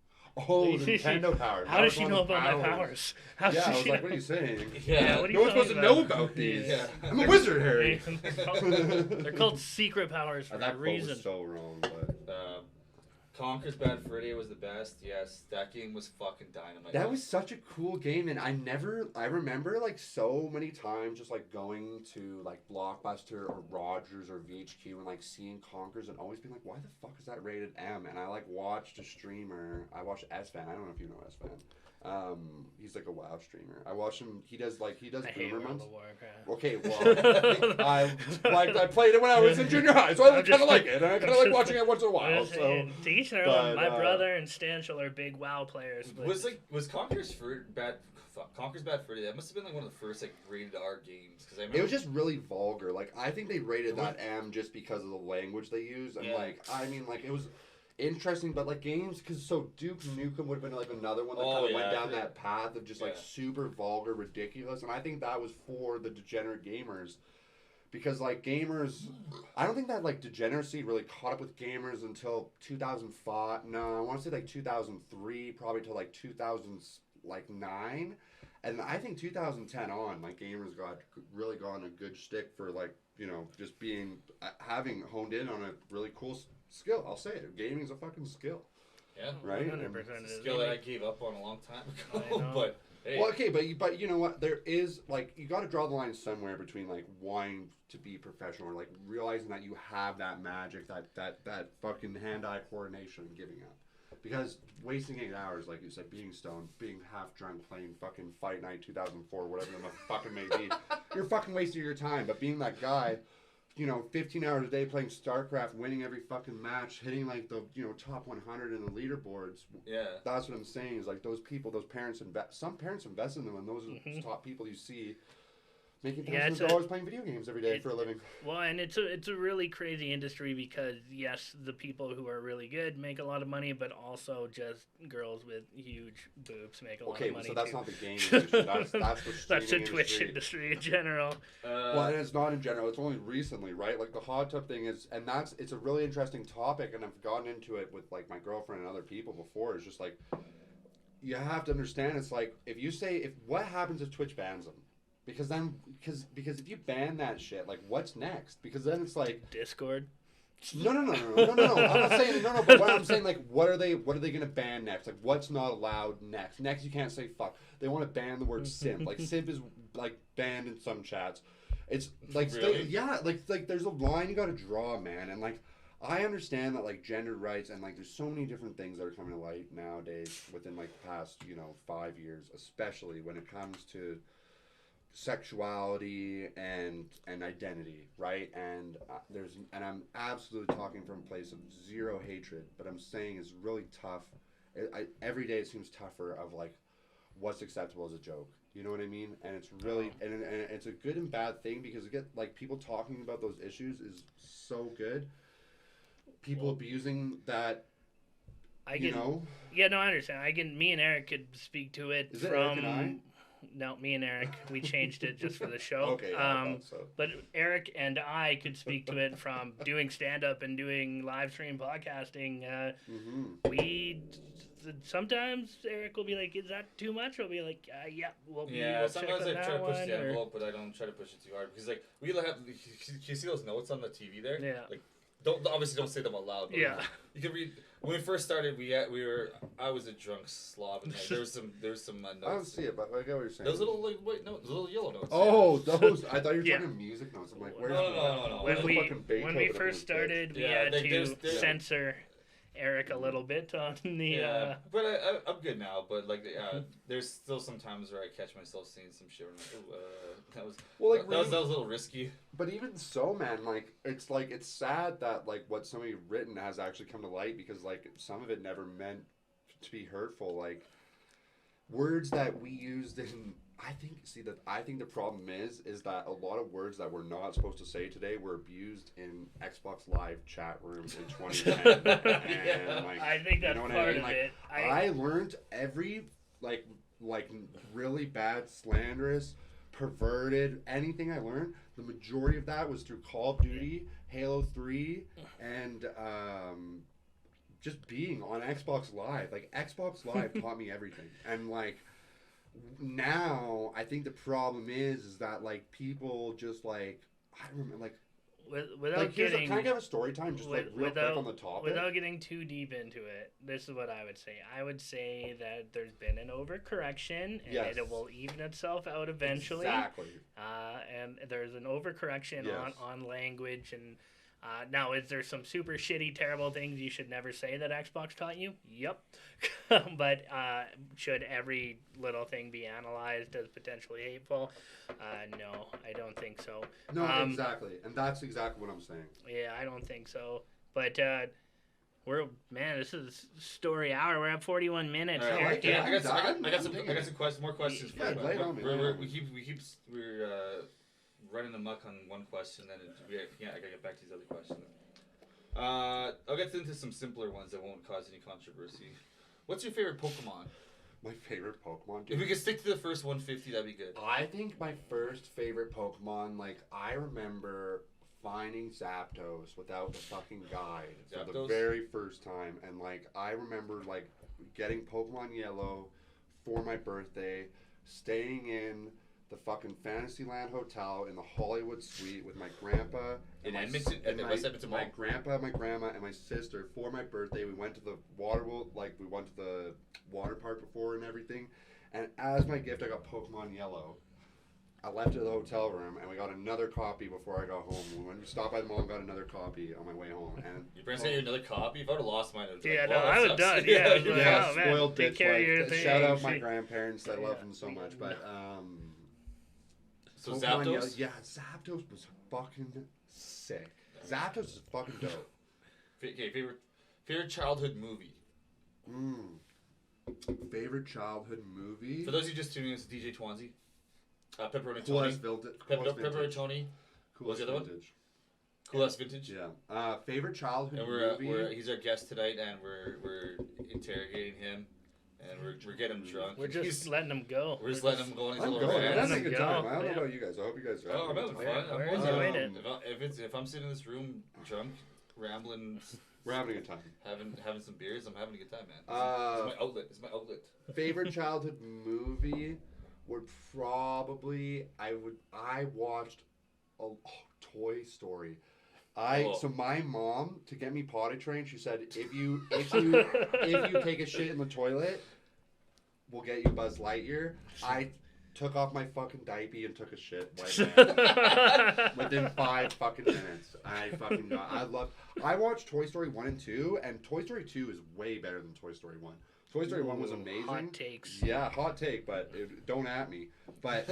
Oh, the Nintendo powers. How does she know about my powers? How Yeah, I does was she like, know? what are you saying? Yeah, what are you No one's supposed to talking know about? about these. Yeah. I'm a wizard, Harry. They're called secret powers for a That quote reason. was so wrong, but Conker's Bad Fur Day was the best. Yes, that game was fucking dynamite. that was such a cool game, and I remember like so many times just like going to like Blockbuster or Rogers or VHQ and like seeing Conkers and always being like, why the fuck is that rated M? And I like watched a streamer. I watched S-Fan. I don't know if you know S-Fan. He's like a WoW streamer. I watch him. He does I hate boomer World months. of Warcraft. Okay, well, I played it when I was in junior high, so I I'm kind of just- like it, and I kind of like watching it once in a I'm while. just So saying, to each their but, own. My brother and Stanchel are big WoW players. But Was Conker's Bad Fur Day? That must have been like one of the first like rated R games because I remember it was just really vulgar. Like I think they rated that M just because of the language they use, and Yeah. like I mean, like it was interesting, but like games, because so Duke Nukem would have been like another one that kind of went down that path of just like super vulgar, ridiculous, and I think that was for the degenerate gamers. Because, like, gamers... I don't think that, like, degeneracy really caught up with gamers until 2005. No, I want to say, like, 2003, probably till, like, 2009. And I think 2010 on, like, gamers really got on a good stick for, like, you know, just being... having honed in on a really cool skill. I'll say it. Gaming's a fucking skill. Yeah. Right? 100% It's it a is. skill that I gave up on a long time I ago. know. But hey, Well, okay, but you know what? There is, like, you got to draw the line somewhere between, like, wanting to be professional or, like, realizing that you have that magic, that fucking hand-eye coordination and giving up. Because wasting 8 hours, like you said, being stoned, being half drunk, playing fucking Fight Night 2004, whatever the fucking may be, you're fucking wasting your time. But being that guy, you know, 15 hours a day playing StarCraft, winning every fucking match, hitting like the, you know, top 100 in the leaderboards. yeah. That's what I'm saying is like those people, those parents some parents invest in them, and those are the top people you see making thousands of dollars playing video games every day for a living. Well, and it's a really crazy industry because yes, the people who are really good make a lot of money, but also just girls with huge boobs make a lot of money. Okay, so that's too. not the game industry. That's the That's the streaming Twitch industry in general. Well, and it's not in general. It's only recently, right? Like the hot tub thing is, and it's a really interesting topic, and I've gotten into it with like my girlfriend and other people before. It's just like you have to understand. It's like if what happens if Twitch bans them? Because if you ban that shit, like what's next? Because then it's like Discord. no. I'm not saying no. But what I'm saying, like, what are they gonna ban next? Like, what's not allowed next? Next, you can't say fuck. They want to ban the word simp. Like, simp is like banned in some chats. It's like, Really? like there's a line you gotta draw, man. And like, I understand that like gender rights and like there's so many different things that are coming to light nowadays within like the past 5 years, especially when it comes to sexuality and identity, right? And I'm absolutely talking from a place of zero hatred, but I'm saying it's really tough. Every day it seems tougher of like what's acceptable as a joke. You know what I mean? And it's really and it's a good and bad thing because like people talking about those issues is so good. People abusing that. Yeah, no, I understand. Me and Eric could speak to it Is it from. Eric and me and Eric, we changed it just for the show. Okay, yeah, I thought so. But Eric and I could speak to it from doing stand-up and doing live stream podcasting. We sometimes Eric will be like, "Is that too much?" We'll be like, "Yeah, we'll sometimes check I on that try to push one," the envelope, but I don't try to push it too hard because like we have. You see those notes on the TV there? Yeah. Like, obviously don't say them aloud. But Yeah. You can read. When we first started, I was a drunk slob, and there was some notes. I don't see it, but I get what you're saying. Those little white notes, little yellow notes. Oh, those! I thought you were Yeah. talking music notes. I'm like, where's No. When we first started, we had to censor Eric a little bit on the. But I'm good now. But like, there's still some times where I catch myself saying some shit. And I'm like, that was a little risky. But even so, man, like it's sad that like what somebody written has actually come to light because like some of it never meant to be hurtful. Like words that we used in. I think the problem is that a lot of words that we're not supposed to say today were abused in Xbox Live chat rooms in 2010. And, like, I think that's part of it. I learned every like really bad, slanderous, perverted anything I learned. The majority of that was through Call of Duty, Halo 3, and just being on Xbox Live. Like Xbox Live taught me everything, and like. Now I think the problem is that like people just like I don't remember like without like, getting can I give a story time just like real quick on the topic without getting too deep into it. This is what I would say. I would say that there's been an overcorrection and it will even itself out eventually. Exactly. And there's an overcorrection on language and. Now, is there some super shitty, terrible things you should never say that Xbox taught you? Yep. But should every little thing be analyzed as potentially hateful? No, I don't think so. No, exactly. And that's exactly what I'm saying. Yeah, I don't think so. But this is story hour. We're at 41 minutes. Right, Eric, I got some more questions for you. Lay it on me. We're running amok on one question, then I gotta get back to these other questions. I'll get into some simpler ones that won't cause any controversy. What's your favorite Pokemon? My favorite Pokemon? If we could stick to the first 150, that'd be good. I think my first favorite Pokemon, like, I remember finding Zapdos without the fucking guide for the very first time. And, like, I remember, like, getting Pokemon Yellow for my birthday, staying in the fucking Fantasyland Hotel in the Hollywood Suite with my grandpa in Edmonton, my grandpa, my grandma, and my sister for my birthday. We went to the water park before and everything. And as my gift, I got Pokemon Yellow. I left it at the hotel room, and we got another copy before I got home. We went to stop by the mall and got another copy on my way home. And your parents got you another copy? If I would have lost mine, I would have I would have done. Yeah, spoiled take care of your thing. Shout out my grandparents. I love them so much. But so Zapdos? Zapdos was fucking sick. Zapdos is fucking dope. Okay, favorite childhood movie? Favorite childhood movie? For those of you just tuning in, it's DJ Twansy. Pepperoni Cool.s. Tony. What's the other one? Cool.s. Vintage. Yeah. Favorite childhood movie? He's our guest tonight, and we're interrogating him, and we're getting him drunk. We're just letting him go. We're just letting him go on his I'm little going. rant. I'm having a good time. I don't know about you guys. I hope you guys are having I'm having fun. We're enjoying it. If I'm sitting in this room drunk, rambling, we're having a good time. Having some beers, I'm having a good time, man. It's my outlet. Favorite childhood movie would probably I watched a Toy Story. So my mom, to get me potty trained, she said if you take a shit in the toilet, we'll get you Buzz Lightyear. I took off my fucking diaper and took a shit right now. Within 5 fucking minutes. I watched Toy Story 1 and 2, and Toy Story 2 is way better than Toy Story 1. Toy Story 1 was amazing. Hot takes. Yeah, hot take, but don't at me. But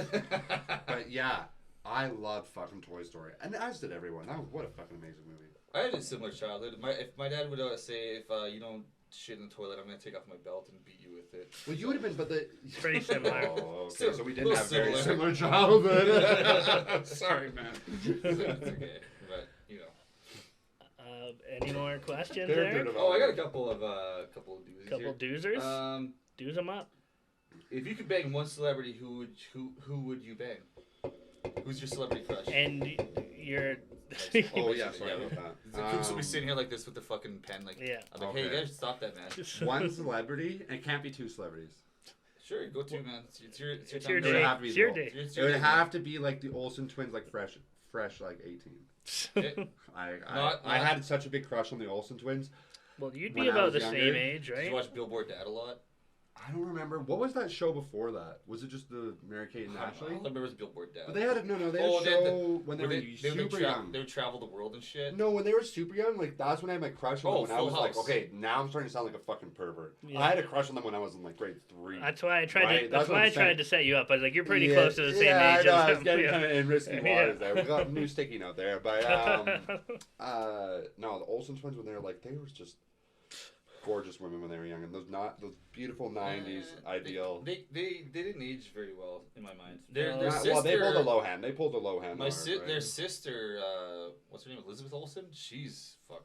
yeah, I loved fucking Toy Story. And as did everyone. What a fucking amazing movie. I had a similar childhood. If my dad would say, if you don't shit in the toilet, I'm going to take off my belt and beat you with it. Well, you would have been, but It's pretty similar. Oh, okay, so we didn't have very similar childhood. Sorry, man. It's okay, but, you know. Any more questions there? I got a couple of doozies. Couple doozers? Dooze them up. If you could bang one celebrity, who would you bang? Who's your celebrity crush? And you're. Oh yeah, sorry about that. Cooks will be sitting here like this with the fucking pen, like. Yeah. I'm like, hey, you guys should stop that, man. One celebrity. It can't be two celebrities. Sure, go to man. It's your It's your time. day. It would have to be It's the your Ol- day. It's It your would day, have to be like the Olsen twins, like fresh like 18. Okay. I had such a big crush on the Olsen twins. Well, you'd When be I about was the younger, same age, Did right? you watch Billboard Dad a lot? I don't remember. What was that show before that? Was it just the Mary-Kate and All Ashley? I remember was Billboard Dad. But they had a, no, they had Oh, a they had show when they Where were they super young. They would travel the world and shit. No, when they were super young, like that's when I had my crush on Oh, them. When I Full was like, House. okay, now I'm starting to sound like a fucking pervert. Yeah. I had a crush on them when I was in like grade 3. That's why I tried Right, to. that's That's what why I'm I tried saying. to set you up. I was like, you're pretty Yeah, close to the same yeah, age I know, as I was them. getting Yeah. kind of in risky Yeah. waters there. We got new sticky note there, but no, the Olsen twins when they were like, they were just gorgeous women when they were young, and those beautiful '90s ideal. They didn't age very well in my mind. No. Their sister, Well, they pulled a low hand. They pulled a low hand. My on her, right? their sister, what's her name? Elizabeth Olsen. She's fucking.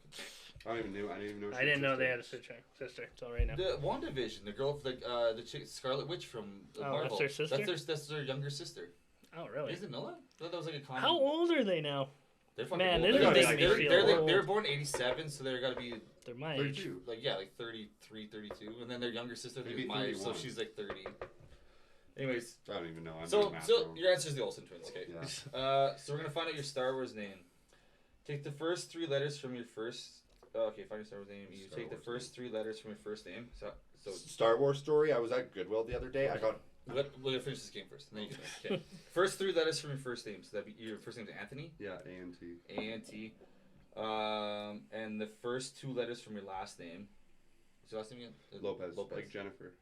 I didn't even know. I didn't know they had a sister. Until right now. The WandaVision, the girl, the chick, Scarlet Witch from Marvel. that's their sister? That's their younger sister. Oh, You really? guys didn't know that? I thought that was like a common. How old are they now? They're fucking Man, old. this is They're- making they're- me feel they're like- old. They were born in '87, so they're gotta be They're my age. 32. like 33, 32, and then their younger sister Maybe is my age, so 31. she's like 30. Anyways, I don't even know. I'm so doing math so wrong. your answer is the Olsen twins, okay? Yeah. So we're gonna find out your Star Wars name. Take the first 3 letters from your first. Okay, find your Star Wars name. You Star take the Wars first 3 letters from your first name. So Star Wars story. I was at Goodwill the other day. I got we're gonna finish this game first. And then you can, okay. First 3 letters from your first name. So that'd be your first name's Anthony. A&T. A-N-T. And the first 2 letters from your last name. What's your last name again? Lopez. Like Jennifer.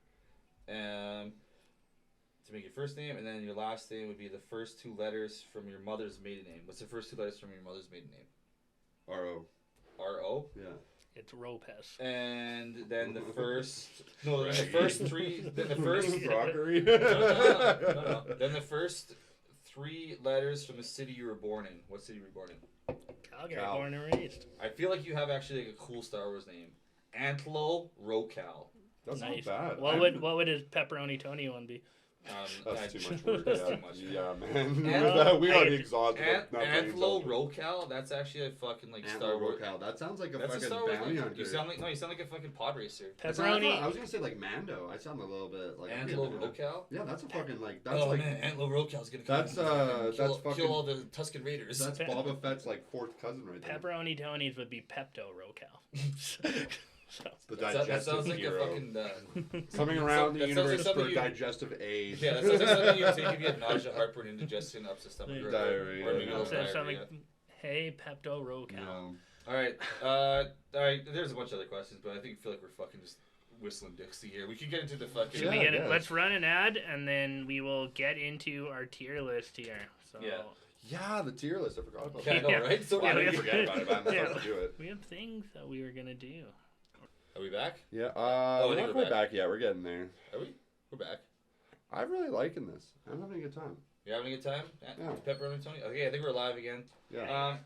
To make your first name, and then your last name would be the first 2 letters from your mother's maiden name. What's the first 2 letters from your mother's maiden name? R.O. R-O. Yeah. It's Ropez. And then the first. No, then the Right. first 3. Then the first. Rockery. No. Then the first 3 letters from the city you were born in. What city were you born in? Calgary, Cal. born and raised. I feel like you have actually like a cool Star Wars name. Antlo Rocal. That's Nice. not bad. What would his pepperoni Tony one be? That's too much work. That's Yeah, too much. yeah man. And- we already exhausted. Antlo Rocal. That's actually a fucking like Star Wars. That sounds like a That's a fucking Star Wars bounty name. hunter. You sound like a fucking pod racer. I Pepperoni. was gonna say like Mando. I sound a little bit like Antlo Rocal. Yeah, that's a fucking like that's Oh like man, Antlo Rocal's gonna come that's, and that's kill, fucking- kill all the Tusken Raiders. that's Boba Fett's like 4th cousin right there. Pepperoni Tony's would be Pepto Rocal. So, The that digestive sounds like hero. a fucking. Coming around the that sounds like universe something for you- digestive aid. Yeah, that sounds like something you take if you have nausea, heartburn, indigestion, upset stomach, or, Diarrhea. or maybe a little so something. diarrhea. Hey, Pepto Rocal. No. All right. There's a bunch of other questions, but I feel like we're fucking just whistling Dixie here. We could get into the fucking. Should we Yeah, get it? yeah. Let's run an ad and then we will get into our tier list here. So Yeah. Yeah, the tier list. I forgot about Yeah, I that. know, right? So Well, I Yeah, didn't we- forget about it, but I'm Yeah. supposed to do it. we have things that we were gonna do. Are we back? Yeah, I we're think not we're quite back yet. We're getting there. Are we? We're back. I'm really liking this. I'm having a good time. You having a good time? Yeah. Pepperoni Tony. Okay, I think we're live again. Yeah.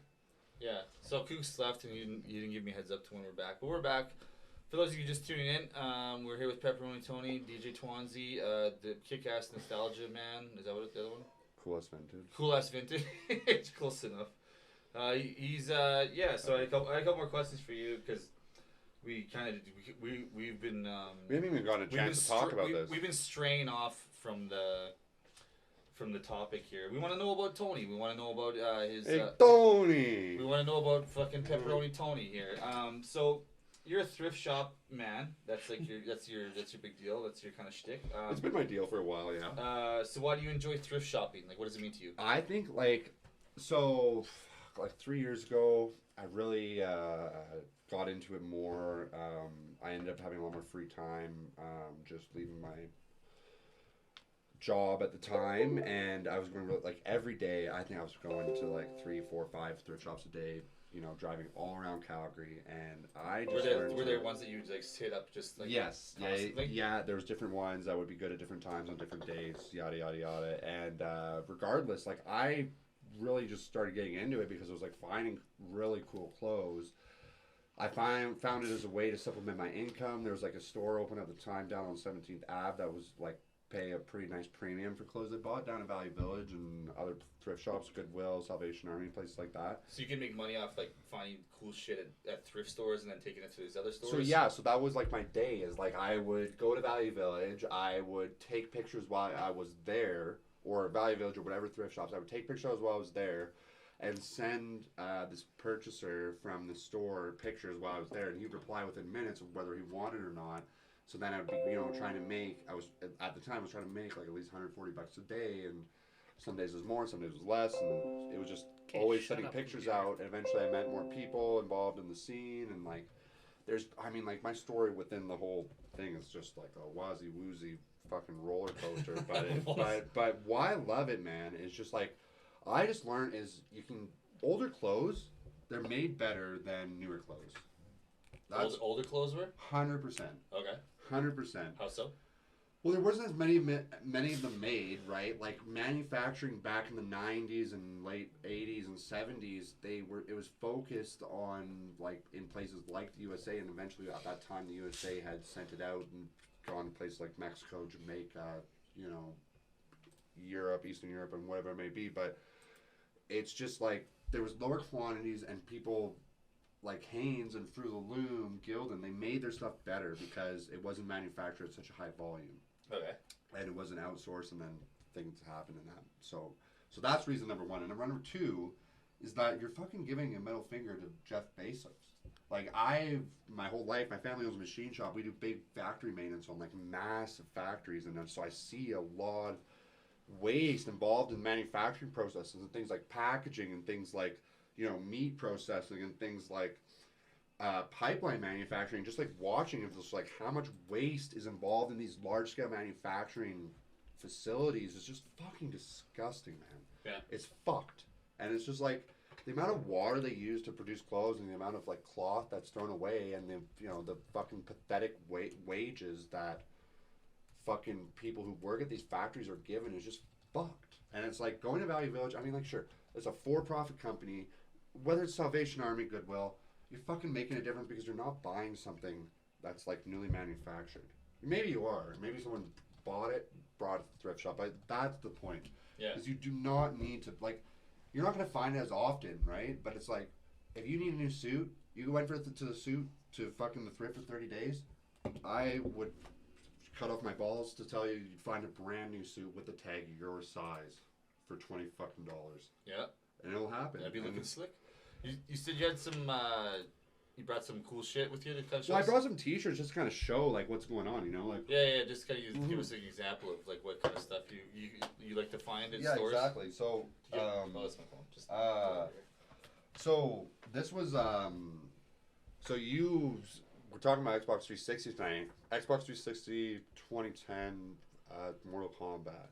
Yeah. So Kooks left, and you didn't give me a heads up to when we're back, but we're back. For those of you just tuning in, we're here with Pepperoni Tony, DJ Twansy, the kick-ass nostalgia man. Is that what the other one? Cool.s. Vintage. Cool.s.vintage. It's close enough. He's yeah. So I had a couple more questions for you because we kind of we've been We haven't even gotten a chance to talk about this. We've been straying off from the topic here. We want to know about Tony. We want to know about his. Hey, Tony! We want to know about fucking Pepperoni Tony here. So you're a thrift shop man. That's like your big deal. That's your kind of shtick. It's been my deal for a while, yeah. So why do you enjoy thrift shopping? Like, what does it mean to you? I think, like 3 years ago, I really got into it more. I ended up having a lot more free time, just leaving my job at the time, and I was going to, like, every day, I think I was going to, like, 3, 4, 5 thrift shops a day, you know, driving all around Calgary, and I just Were there ones that you like hit up just like yes, constantly? yeah. There was different ones that would be good at different times on different days, yada yada yada. And regardless, like I really just started getting into it because it was like finding really cool clothes. I found it as a way to supplement my income. There was like a store open at the time down on 17th Ave that was like pay a pretty nice premium for clothes they bought down at Valley Village and other thrift shops, Goodwill, Salvation Army, places like that. So you can make money off like finding cool shit at thrift stores and then taking it to these other stores? So yeah, so that was like my day, is like I would go to Valley Village, I would take pictures while I was there, or Valley Village or whatever thrift shops, I would take pictures while I was there and send this purchaser from the store pictures while I was there, and he'd reply within minutes of whether he wanted or not. So then I'd be, trying to make, at the time I was trying to make like at least $140 a day, and some days it was more, some days it was less, and it was just always sending pictures out, and eventually I met more people involved in the scene, and like, like my story within the whole thing is just like a wazzy-woozy fucking roller coaster, but why I love it, man, is just like, I just learned is older clothes, they're made better than newer clothes. That's older clothes were? 100%. Okay. 100%. How so? Well, there wasn't as many of them made, right? Like manufacturing back in the 90s and late 80s and 70s, it was focused on like in places like the USA, and eventually at that time the USA had sent it out and gone to places like Mexico, Jamaica, Europe, Eastern Europe, and whatever it may be. But it's just like there was lower quantities, and people like Hanes and Fruit of the Loom, Gildan, they made their stuff better because it wasn't manufactured at such a high volume. Okay. And it wasn't outsourced, and then things happened in that. So that's reason number one. And number two is that you're fucking giving a middle finger to Jeff Bezos. Like my whole life, my family owns a machine shop. We do big factory maintenance on like massive factories, and so I see a lot of waste involved in manufacturing processes and things like packaging and things like meat processing and things like pipeline manufacturing. Just like watching it, just like how much waste is involved in these large scale manufacturing facilities is just fucking disgusting, man. Yeah, it's fucked, and it's just like the amount of water they use to produce clothes and the amount of like cloth that's thrown away, and the fucking pathetic wages that fucking people who work at these factories are given is just fucked. And it's like going to Valley Village. I mean, like, sure, it's a for-profit company, whether it's Salvation Army, Goodwill, you're fucking making a difference because you're not buying something that's like newly manufactured. Maybe you are. Maybe someone brought it to the thrift shop. But that's the point. Yeah. Because you do not need to, like, you're not going to find it as often, right? But it's like, if you need a new suit, you went to the suit to fucking the thrift for 30 days, I would cut off my balls to tell you you'd find a brand new suit with the tag your size for $20 fucking. Yeah. And it'll happen. That'd be looking slick. You said you had some, you brought some cool shit with you to kind of show Well, us? I brought some t-shirts just to kind of show, like, what's going on, like... Yeah, just kind of give us an example of, like, what kind of stuff you like to find in stores. Yeah, exactly. So, oh, that's my phone. Just so this was, We're talking about Xbox 360 tonight. Xbox 360 2010 Mortal Kombat.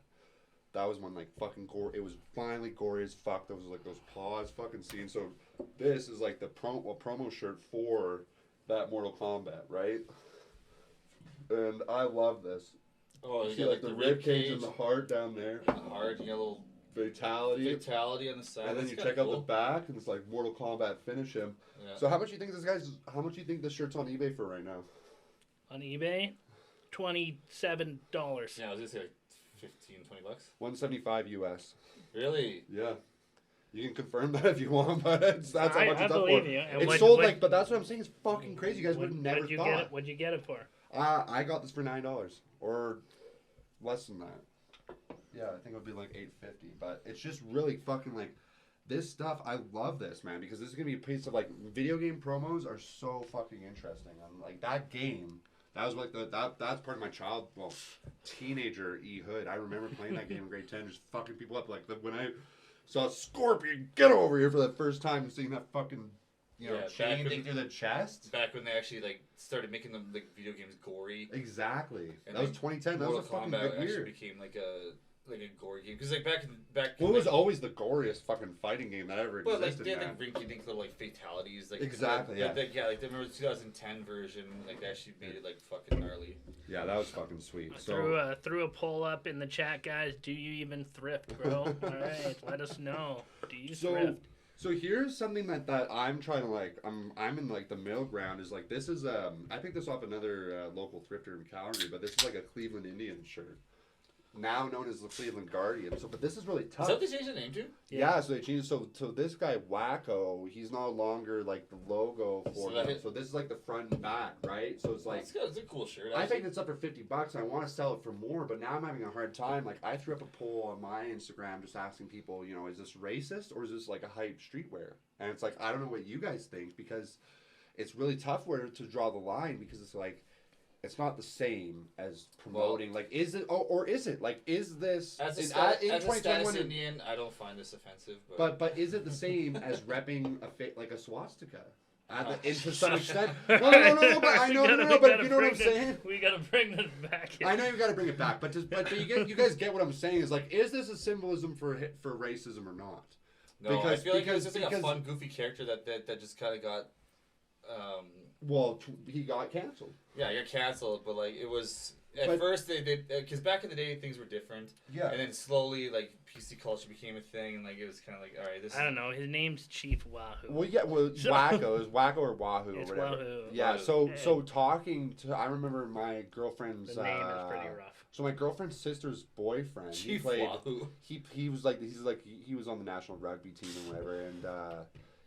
That was one, like, fucking gore. It was finally gory as fuck. There was, like, those paws fucking scenes. So, this is, like, the promo shirt for that Mortal Kombat, right? And I love this. Oh, you see, got, like, the rib cage and the heart down there. The heart, you got a little... Fatality on the side. And then That's you check cool. out the back, and it's like Mortal Kombat finish him. Yeah. So how much do you think how much do you think this shirt's on eBay for right now? On eBay, $27. Yeah, I was gonna say like $15-20. $175 US. Really? Yeah. You can confirm that if you want, but that's how much I it's up believe for. you. And It's sold like, but that's what I'm saying. It's fucking crazy. You guys would have never thought. What'd you get it for? I got this for $9 or less than that. Yeah, I think it would be like $8.50. But it's just really fucking like this stuff. I love this, man, because this is gonna be a piece of like video game promos are so fucking interesting. And like that game, that was like that's part of my teenager E-hood. I remember playing that game in grade 10, just fucking people up. Like when I saw Scorpion get over here for the first time and seeing that fucking chain thing through the chest. Back when they actually like started making them like video games gory. Exactly. And that was 2010. That was a fucking good year. Actually became like a gory game because like back. Well, it was always the goriest fucking fighting game that ever existed. Well, like they had like rinky-dink little like fatalities. Like exactly. Like, I remember the 2010 version. Like they actually made it like fucking gnarly. Yeah, that was fucking sweet. Threw a poll up in the chat, guys. Do you even thrift, bro? All right, let us know. Do you thrift? So here's something that I'm trying to like. I'm in like the middle ground. Is like this is I picked this off another local thrifter in Calgary, but this is like a Cleveland Indians shirt. now known as the Cleveland Guardian. So, but this is really tough. Is that what they changed the name to? Yeah, so they changed. So this guy Wacko, he's no longer like the logo for him. So this is like the front and back, right? So it's like It's good. It's a cool shirt. I think it's up for $50. I want to sell it for more, but now I'm having a hard time. Like I threw up a poll on my Instagram just asking people, you know, is this racist or is this like a hype streetwear? And it's like I don't know what you guys think because it's really tough where to draw the line because it's like. It's not the same as promoting. Like, is it? Or is it? Like, is this? As a in status Indian, I don't find this offensive. But is it the same as repping like a swastika? To some extent. No, but I know, but you know what I'm saying? We gotta bring this back. I know you gotta bring it back, but you guys get what I'm saying? Is like, is this a symbolism for racism or not? No, I feel like it's just like a fun, goofy character that just kind of got. Well, he got canceled. Yeah, he got canceled, but like it was at first they because back in the day things were different. Yeah. And then slowly like PC culture became a thing, and like it was kind of like all right, this. I don't know. His name's Chief Wahoo. Well, yeah. Well, Wacko is Wacko or Wahoo It's or whatever. Wahoo. Yeah. So talking to, I remember my girlfriend's. The name is pretty rough. So my girlfriend's sister's boyfriend. Chief he played. Wahoo. He was like he was on the national rugby team and whatever, and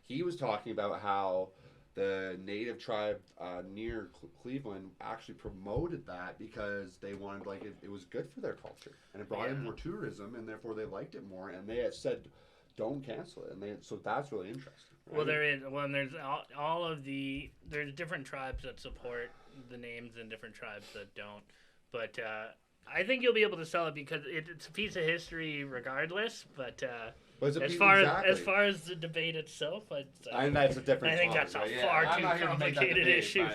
he was talking about how. The native tribe near Cleveland actually promoted that because they wanted it was good for their culture and it brought in more tourism and therefore they liked it more and they had said don't cancel it and so that's really interesting. Right? Well, there's all of there's different tribes that support the names and different tribes that don't, but I think you'll be able to sell it because it's a piece of history regardless, but. As far as the debate itself, and that's a different. I think that's a far too complicated issue.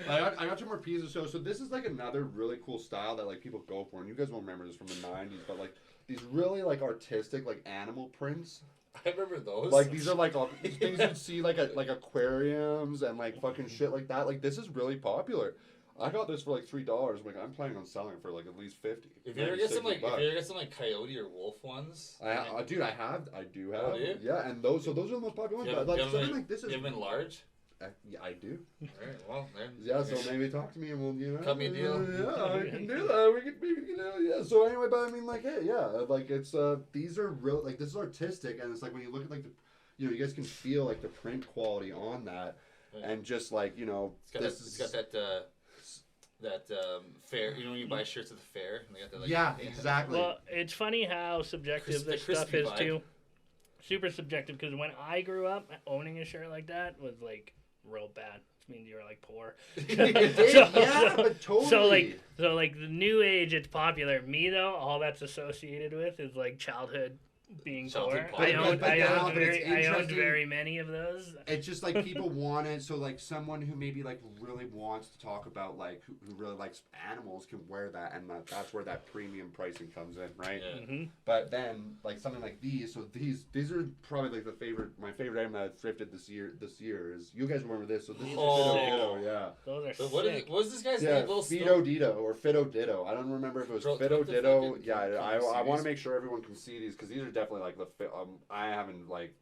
I got two more pieces. So this is like another really cool style that like people go for, and you guys won't remember this from the '90s, but like these really like artistic like animal prints. I remember those. Like these are like things you'd see like aquariums and like fucking shit like that. Like this is really popular. I got this for like $3. I'm planning on selling it for like at least $50. If you ever get some like coyote or wolf ones, I do have. Oh, do you? Yeah, and those are the most popular ones. But like something like this is. You have them large. Yeah, I do. All right, well, then. Yeah, so maybe talk to me and we'll cut me a deal. Yeah, I can do that. We can do it. Yeah. So anyway, but I mean, like, hey, yeah, like it's these are real. Like this is artistic, and it's like when you look at like the, you guys can feel like the print quality on that, and just like it's got that fair, when you buy shirts at the fair, and they got that like. Yeah, exactly. Well, it's funny how subjective this stuff is too. Super subjective because when I grew up, owning a shirt like that was like real bad. It means you were like poor. But totally. So like the new age, it's popular. Me though, all that's associated with is like childhood being poor. I owned very many of those. It's just like people want it, so like someone who maybe like really wants to talk about like who really likes animals can wear that, and that's where that premium pricing comes in, right? Yeah. Mm-hmm. But then like something like these, so these are probably like my favorite item that I thrifted this year is, you guys remember this? So this is Fido, yeah. Those are sick. What was this guy's name? Fido Ditto or Fido Ditto. I don't remember if it was Fido Ditto. Yeah, I want to make sure everyone can see these because these are definitely like I haven't like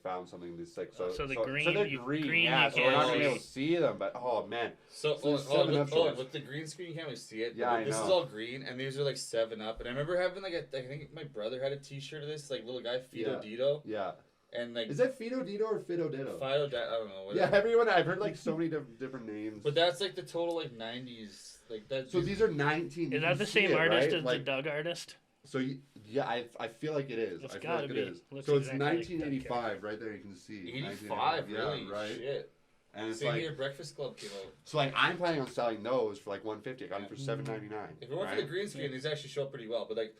found something this sick. So they're green. Yeah, so we're not gonna be able to see them, but oh man. So with the green screen, you can't really see it. Yeah, this is all green, and these are like 7-Up. And I remember having like I think my brother had a T-shirt of this, like little guy Fido Ditto. Yeah. And like, is that Fido Ditto or Fido Ditto? I don't know. Whatever. Yeah, everyone. I've heard like so many different names. But that's like the total like 90s like that. So these are 19. Is that the same artist as the Doug artist? So yeah, I feel like it is. It's gotta be. So it's 1985 right there. You can see. 85, really? Yeah, right. Shit. And it's same like year Breakfast Club came out. So like I'm planning on selling those for like $150. I got them for $7.99. If it weren't for the green screen, these actually show up pretty well. But like,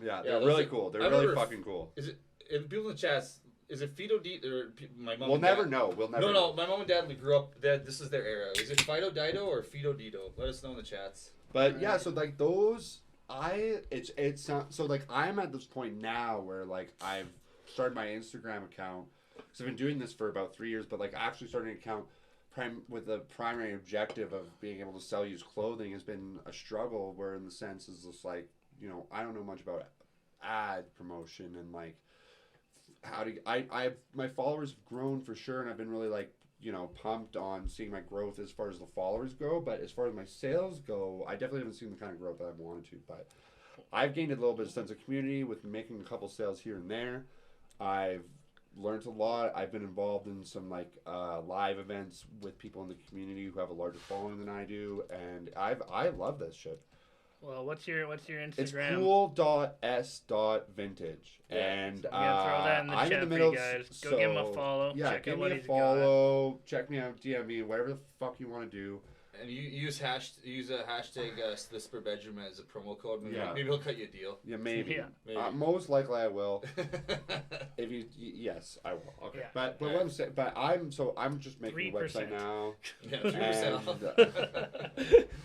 yeah, they're really cool. They're really fucking cool. Is it? And people in the chats. Is it Fido Ditto or my mom? We'll never know. We'll never. No. My mom and dad grew up. This is their era. Is it Fido Ditto or Fido Ditto? Let us know in the chats. But yeah, so like those, it's so like I'm at this point now where like I've started my Instagram account. So I've been doing this for about 3 years, but like actually starting an account with the primary objective of being able to sell used clothing has been a struggle. Where in the sense is just like I don't know much about ad promotion and like. How do my followers have grown for sure, and I've been really like pumped on seeing my growth as far as the followers go. But as far as my sales go, I definitely haven't seen the kind of growth that I wanted to. But I've gained a little bit of sense of community with making a couple sales here and there. I've learned a lot. I've been involved in some live events with people in the community who have a larger following than I do, and I love this shit. Well, what's your Instagram? It's cool.s.vintage, and I'm gonna throw that in the I'm chat in the for middle. you guys. Go give him a follow. Yeah, check give out me what a he's follow. Check me out, DM me, whatever the fuck you want to do. And you use a hashtag the spare bedroom as a promo code. Maybe, Yeah. maybe he'll cut you a deal. Yeah, maybe. Yeah. Maybe. Most likely I will. If yes, I will. Okay, Yeah. but what I'm saying, I'm just making a 3%. website now. Yeah, 3%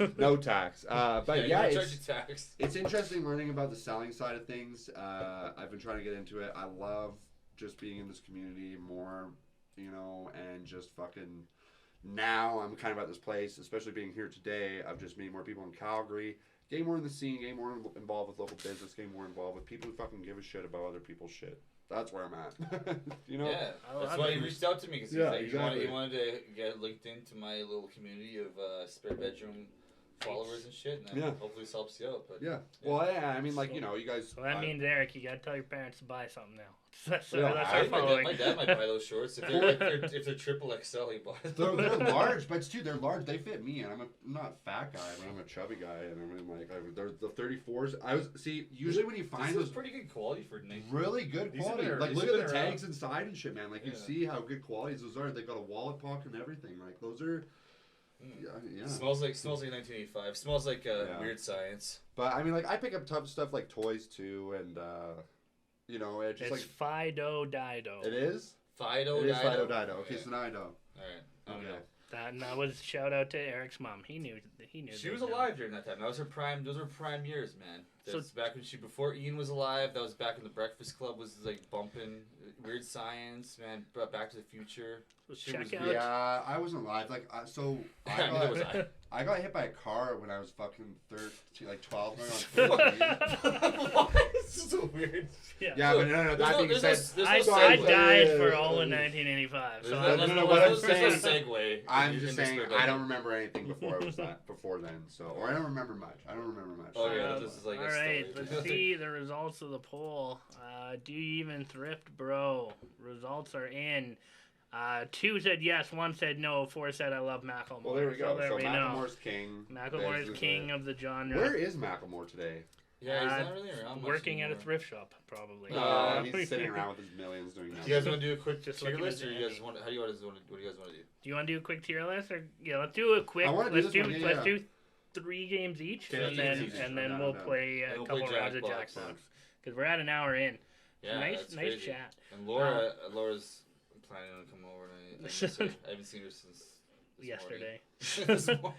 off. No tax. But yeah, you charge you tax. it's interesting learning about the selling side of things. I've been trying to get into it. I love just being in this community more, and just fucking. Now I'm kind of at this place, especially being here today, of just meeting more people in Calgary, getting more in the scene, getting more involved with local business, getting more involved with people who fucking give a shit about other people's shit. That's where I'm at. Yeah, I that's love why it. you reached out to me because exactly. you wanted to get linked into my little community of spare bedroom followers and shit, and then hopefully this helps you out. But Yeah. Well, yeah, I mean, you guys. So that means, Eric, you gotta tell your parents to buy something now. That's Yeah, our my following. dad might buy those shorts if they're triple XL. He buys them. They're large, but they're large. They fit me, and I'm not a fat guy, but I'm a chubby guy, and they're the 34s. Usually when you find this is those pretty good quality for Nate. really good These have quality, been- like these look have at the been around. tags inside and shit, man. Like you see how good qualities those are. They've got a wallet pocket and everything. Like those are. Yeah. Smells like 1985. Smells like Weird Science. But I mean, I pick up tough stuff like toys too, and it's just It's Fido Dido. it is. Fido It is Dido. Fido Dido. Okay, Yeah. so now I know. Alright. Okay. That was shout out to Eric's mom. He knew. She was they'd know. alive during that time. That was her prime. Those were prime years, man. So- That's back when before Ian was alive. That was back when the Breakfast Club was bumping. Weird Science, man. Back to the Future. So She check was out. good. Yeah, I wasn't alive. Neither was I. I got hit by a car when I was fucking 12. What? This is so weird. Yeah, but no. That being said, I segue. died for all in 1985. So I There's wasn't no alive. segue. I'm just saying I don't remember anything before then. So, or I don't remember much. Oh yeah, this is like all a right, story. let's see the results of the poll. Do you even thrift, bro? Results are in. 2 said yes, 1 said no, 4 said I love Macklemore. Well, there we go. So there So we Macklemore's king. Macklemore's king of the genre. Where is Macklemore today? Yeah, he's not really around much Working at a anymore. thrift shop, probably. He's sitting around with his millions doing nothing. Do you guys want to do a quick Just tier looking list, at or the you guys ending. want? What do you guys want to do? Do you want to do a quick tier list, or let's do a quick. I wanna do Let's this do one, yeah, let's yeah. do 3 games each, Okay, and games then each. we'll play a And we'll couple play rounds of Jackbox. Jackbox because we're at an hour in. Yeah, nice that's crazy. chat. And Laura's planning on coming over. And I haven't seen her since this Yesterday. morning. This morning.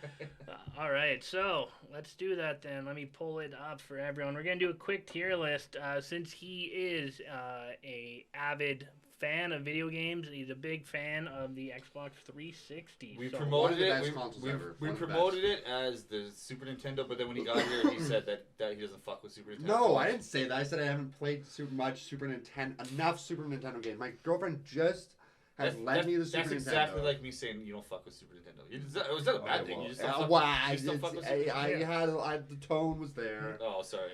All right, so let's do that then. Let me pull it up for everyone. We're gonna do a quick tier list since he is a avid fan of video games. He's a big fan of the Xbox 360. We so promoted One of the it. best consoles ever. We One of the promoted it as the Super Nintendo, but then when he got here, he said that he doesn't fuck with Super Nintendo. No, I didn't say that. I said I haven't played enough Super Nintendo games. My girlfriend just has led me to the Super Nintendo. That's exactly like me saying you don't fuck with Super Nintendo. It was not a bad thing. You just don't fuck Why? you still fuck with Super The tone was there. Oh, sorry.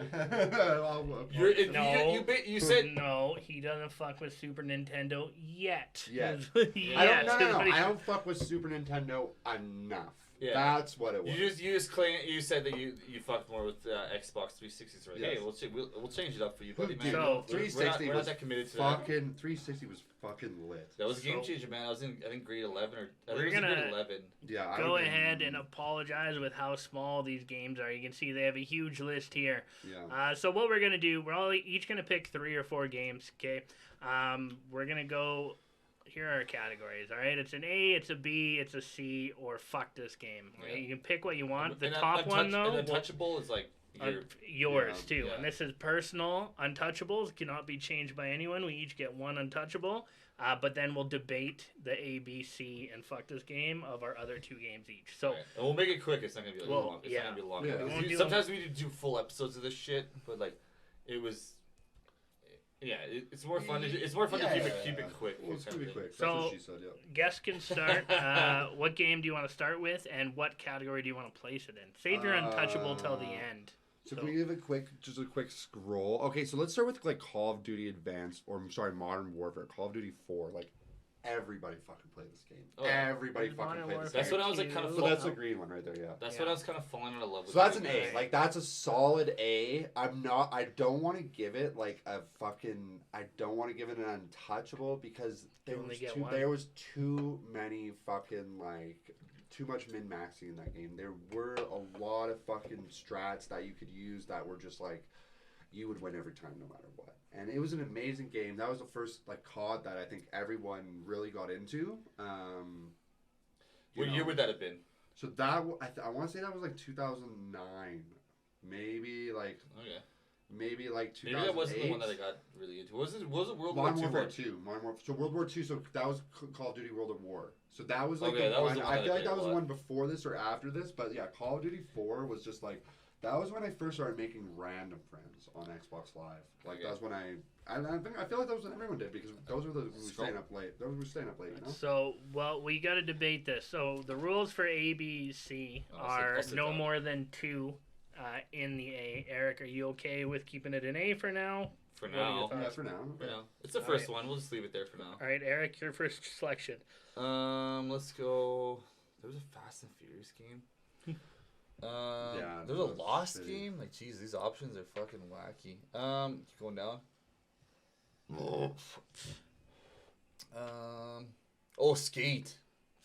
No. You said no. He doesn't fuck with Super Nintendo yet. Yet. Yet. I don't fuck with Super Nintendo enough. Yeah. That's what it was. You just claim you said that you fucked more with Xbox 360. So like, Yes. hey, we'll change it up for you, buddy, man. So, 360 we're not was that committed to that. fucking 360 was fucking lit. That was a game So- changer, man. I was in grade 11 or I We're think it was gonna- grade 11. Yeah. I Go would- ahead and apologize with how small these games are. You can see they have a huge list here. Yeah. So what we're gonna do, we're all each gonna pick 3 or 4 games. Okay. We're gonna go. Here are our categories. All right. It's an A, it's a B, it's a C, or fuck this game. All right. Yeah. You can pick what you want. The And top one though. and Untouchable is like Yours Yeah, too, yeah. and this is personal. Untouchables cannot be changed by anyone. We each get 1 untouchable, but then we'll debate the A, B, C, and fuck this game of our other 2 games each. So Right. And we'll make it quick. It's not gonna be Well, long. It's yeah. not gonna be long. Yeah. Because We won't do sometimes we need to do full episodes of this shit, but like it was Yeah, it's more fun. It's more fun to keep it quick. Well, it's kind gonna of be thing. quick. That's So- what she said. Yeah. Guests can start. What game do you want to start with, and what category do you want to place it in? Save your untouchable till the end. So can we give a quick scroll? Okay, so let's start with like Call of Duty Advanced, or I'm sorry, Modern Warfare, Call of Duty 4. Like everybody fucking played this game. Oh, yeah. Everybody There's fucking Modern played this Warfare That's game. when I was like kind of. two. So that's the green one right there. Yeah. That's Yeah. when I was kind of falling out of love with. So that's the an game. A. Like that's a solid A. I don't want to give it like a fucking. I don't want to give it an untouchable because You only get one. there was too many fucking like too much min maxing in that game. There were a lot of fucking strats that you could use that were just like you would win every time no matter what. And it was an amazing game. That was the first like COD that I think everyone really got into. What year would that have been? So that I want to say that was like 2009, maybe like Okay. maybe like 2008. Maybe that wasn't the one that I got really into. Was it World War Modern II? Warfare one? 2. So World War 2. So that was Call of Duty World at War. So that was like Okay, the that was one. the one I that feel I like that played was a the lot. one before this or after this. But yeah, Call of Duty 4 was just like that was when I first started making random friends on Xbox Live. Like Okay. that's when I feel like that was when everyone did because those were the we were staying up late. Those were staying up late. You know. So, well, we got to debate this. So, the rules for A, B, C I'll are sit no down. more than 2 in the A. Eric, are you okay with keeping it an A for now? For What are your now. thoughts? Yeah, for now. For now. It's the All first right. one. We'll just leave it there for now. All right, Eric, your first selection. Let's go. There was a Fast and Furious game. Yeah, There was a that's Lost shitty. game. Like, geez, these options are fucking wacky. Keep going down. Skate.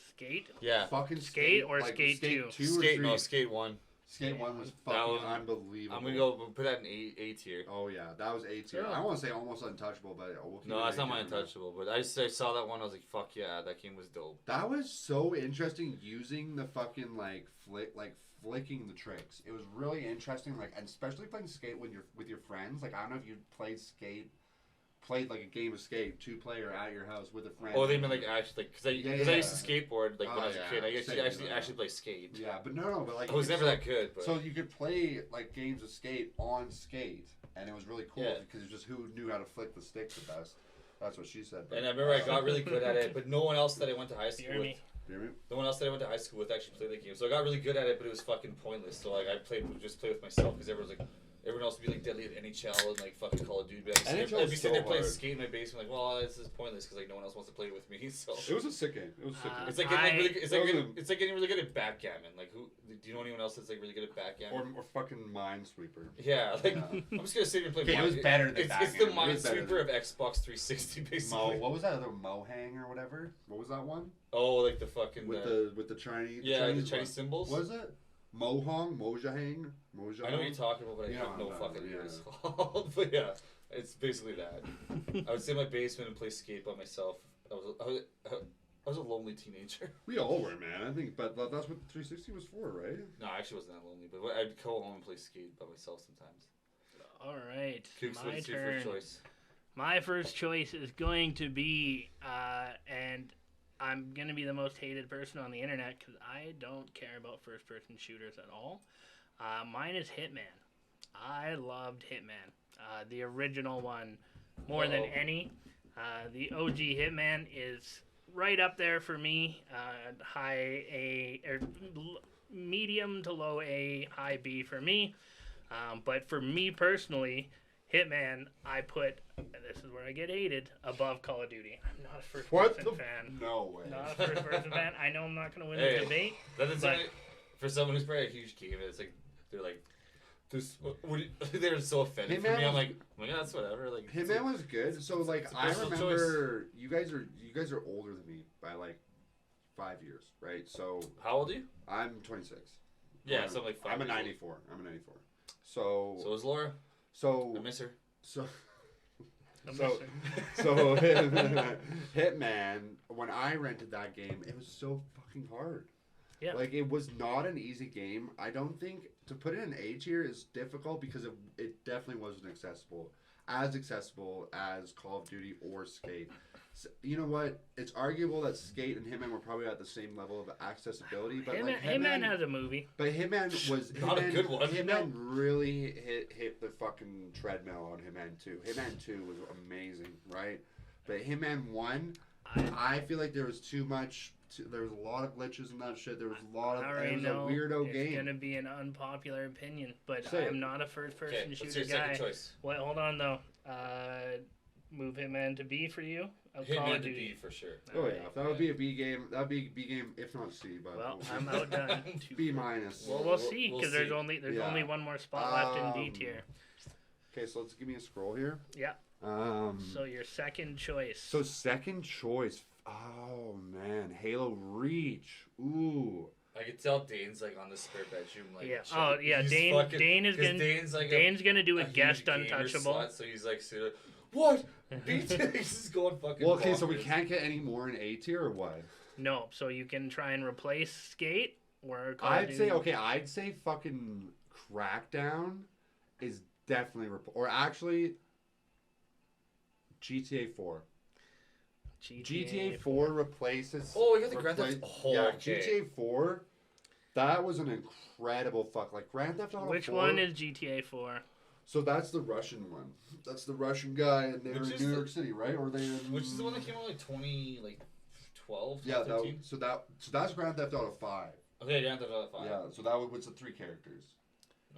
Skate? Yeah. Fucking Skate or like, Skate 2? 2 or Skate. 3? No, Skate 1. Skate 1 was That fucking one- unbelievable. I'm gonna go put that in A tier. Oh yeah, that was A tier. Yeah. I don't want to say almost untouchable, but we'll keep No, it that's A not my tier for now. untouchable. But I saw that one. I was like, fuck yeah, that game was dope. That was so interesting using the fucking flicking the tricks. It was really interesting, like, and especially playing skate when you're with your friends. Like, I don't know if you played like a game of skate, 2-player at your house with a friend. Oh, they mean like actually, like, because I Yeah. used to skateboard like when Oh, I was a yeah. kid. I Same, actually play skate. Yeah, but no, but like I was you could never still- that good. But So you could play like games of skate on skate, and it was really cool Yeah. because it's just who knew how to flick the stick the best. That's what she said. and I remember I got really good at it, but no one else that I went to high school Hear with, me? Hear me? no one else that I went to high school with actually played the game. So I got really good at it, but it was fucking pointless. So like I just play with myself because everyone else would be like deadly at NHL and like fucking Call of Duty. But I'd NHL be is sitting there so playing hard. skate in my basement like, well, this is pointless because like no one else wants to play with me. So It was a sick game. It was a sick game. it's like getting, like, really, it's like getting really good at backgammon. Like who? Do you know anyone else that's like really good at backgammon? Or fucking Minesweeper. Yeah, like Yeah. I'm just gonna sit here and play. Okay, it was better than It's the backgammon. It was better Minesweeper of Xbox 360, basically. What was that other Mohang or whatever? What was that one? Oh, like the fucking With the Chinese. yeah, the one. Chinese symbols. Was it Mojang? I know what you're talking about, but I Yeah, have no no, fucking idea yeah. what it's called. But yeah, it's basically that. I would sit in my basement and play skate by myself. I was a lonely teenager. We all were, man. I think, but that's what 360 was for, right? No, I actually wasn't that lonely, but I'd go home and play skate by myself sometimes. All right, Kooks, my what's your turn. first choice? My first choice is going to be, and I'm going to be the most hated person on the internet because I don't care about first-person shooters at all. Mine is Hitman. I loved Hitman. The original one more than Uh-oh. any. The OG Hitman is right up there for me. High A, or medium to low A, high B for me. But for me personally, Hitman, I put, and this is where I get hated, above Call of Duty. I'm not a first-person fan. No way. Not a first-person fan. I know I'm not going to win Hey. the debate. That is But- for someone who's probably a huge gamer. It's like they're like, they're so offended for Hitman me. I'm was- like, oh my god, that's whatever. Like Hitman was good. So like it's a I personal remember you guys are older than me by like 5 years, right? So How old are you? I'm 26. Yeah, I'm, something like 5 I'm a years old. 94. I'm a 94. So So is Laura. so I miss her. so I'm So- missing. so Hitman, when I rented that game, it was so fucking hard. Yeah. Like it was not an easy game. I don't think to put it in A tier is difficult because it definitely wasn't accessible as Call of Duty or Skate. You know what? It's arguable that Skate and Hitman were probably at the same level of accessibility, but like Hitman has a movie. But Hitman was Not a good one. Hitman really hit the fucking treadmill on Hitman 2. Hitman 2 was amazing, right? But Hitman 1, I feel like there was too much. There was a lot of glitches in that shit. There was a lot of. It was a weirdo game. It's gonna be an unpopular opinion, but Say I'm it. not a first-person What's shooter your guy. second choice? Wait, hold on though. Move Hitman to B for you. Call of Hitman to Duty. B for sure. Oh yeah, if that would be a B game. That would be a B game, if not C. But Well, I'm outdone. B minus. Well, we'll see We'll because see. there's only one more spot left in B tier. Okay, so let's give me a scroll here. Yeah. So your second choice. So second choice. Oh man, Halo Reach. Ooh. I could tell Dane's like on the spare bedroom. Like, Yeah. shit. Oh yeah. He's Dane. fucking- Dane is 'cause gonna. Dane's like Dane's gonna do a huge guest gamer untouchable. slut, so he's like, sort of, what? He's just going fucking. Well, okay, so we bonkers. can't get any more in A tier or what? No. So you can try and replace Skate or. Call of I'd say Duty. okay. I'd say fucking Crackdown is definitely or actually GTA 4. GTA 4 replaces. Oh, you got the Grand Theft. Oh, yeah, okay. GTA 4. That was an incredible fuck. Like Grand Theft Auto. Which 4, one is GTA 4? So that's the Russian one. That's the Russian guy, and they were Which in is New the- York City, right? Or they? Which is the one that came out like 2012, Yeah, 13? so that's Grand Theft Auto 5. Okay, Grand Theft Auto 5. Yeah, so that was the 3 characters.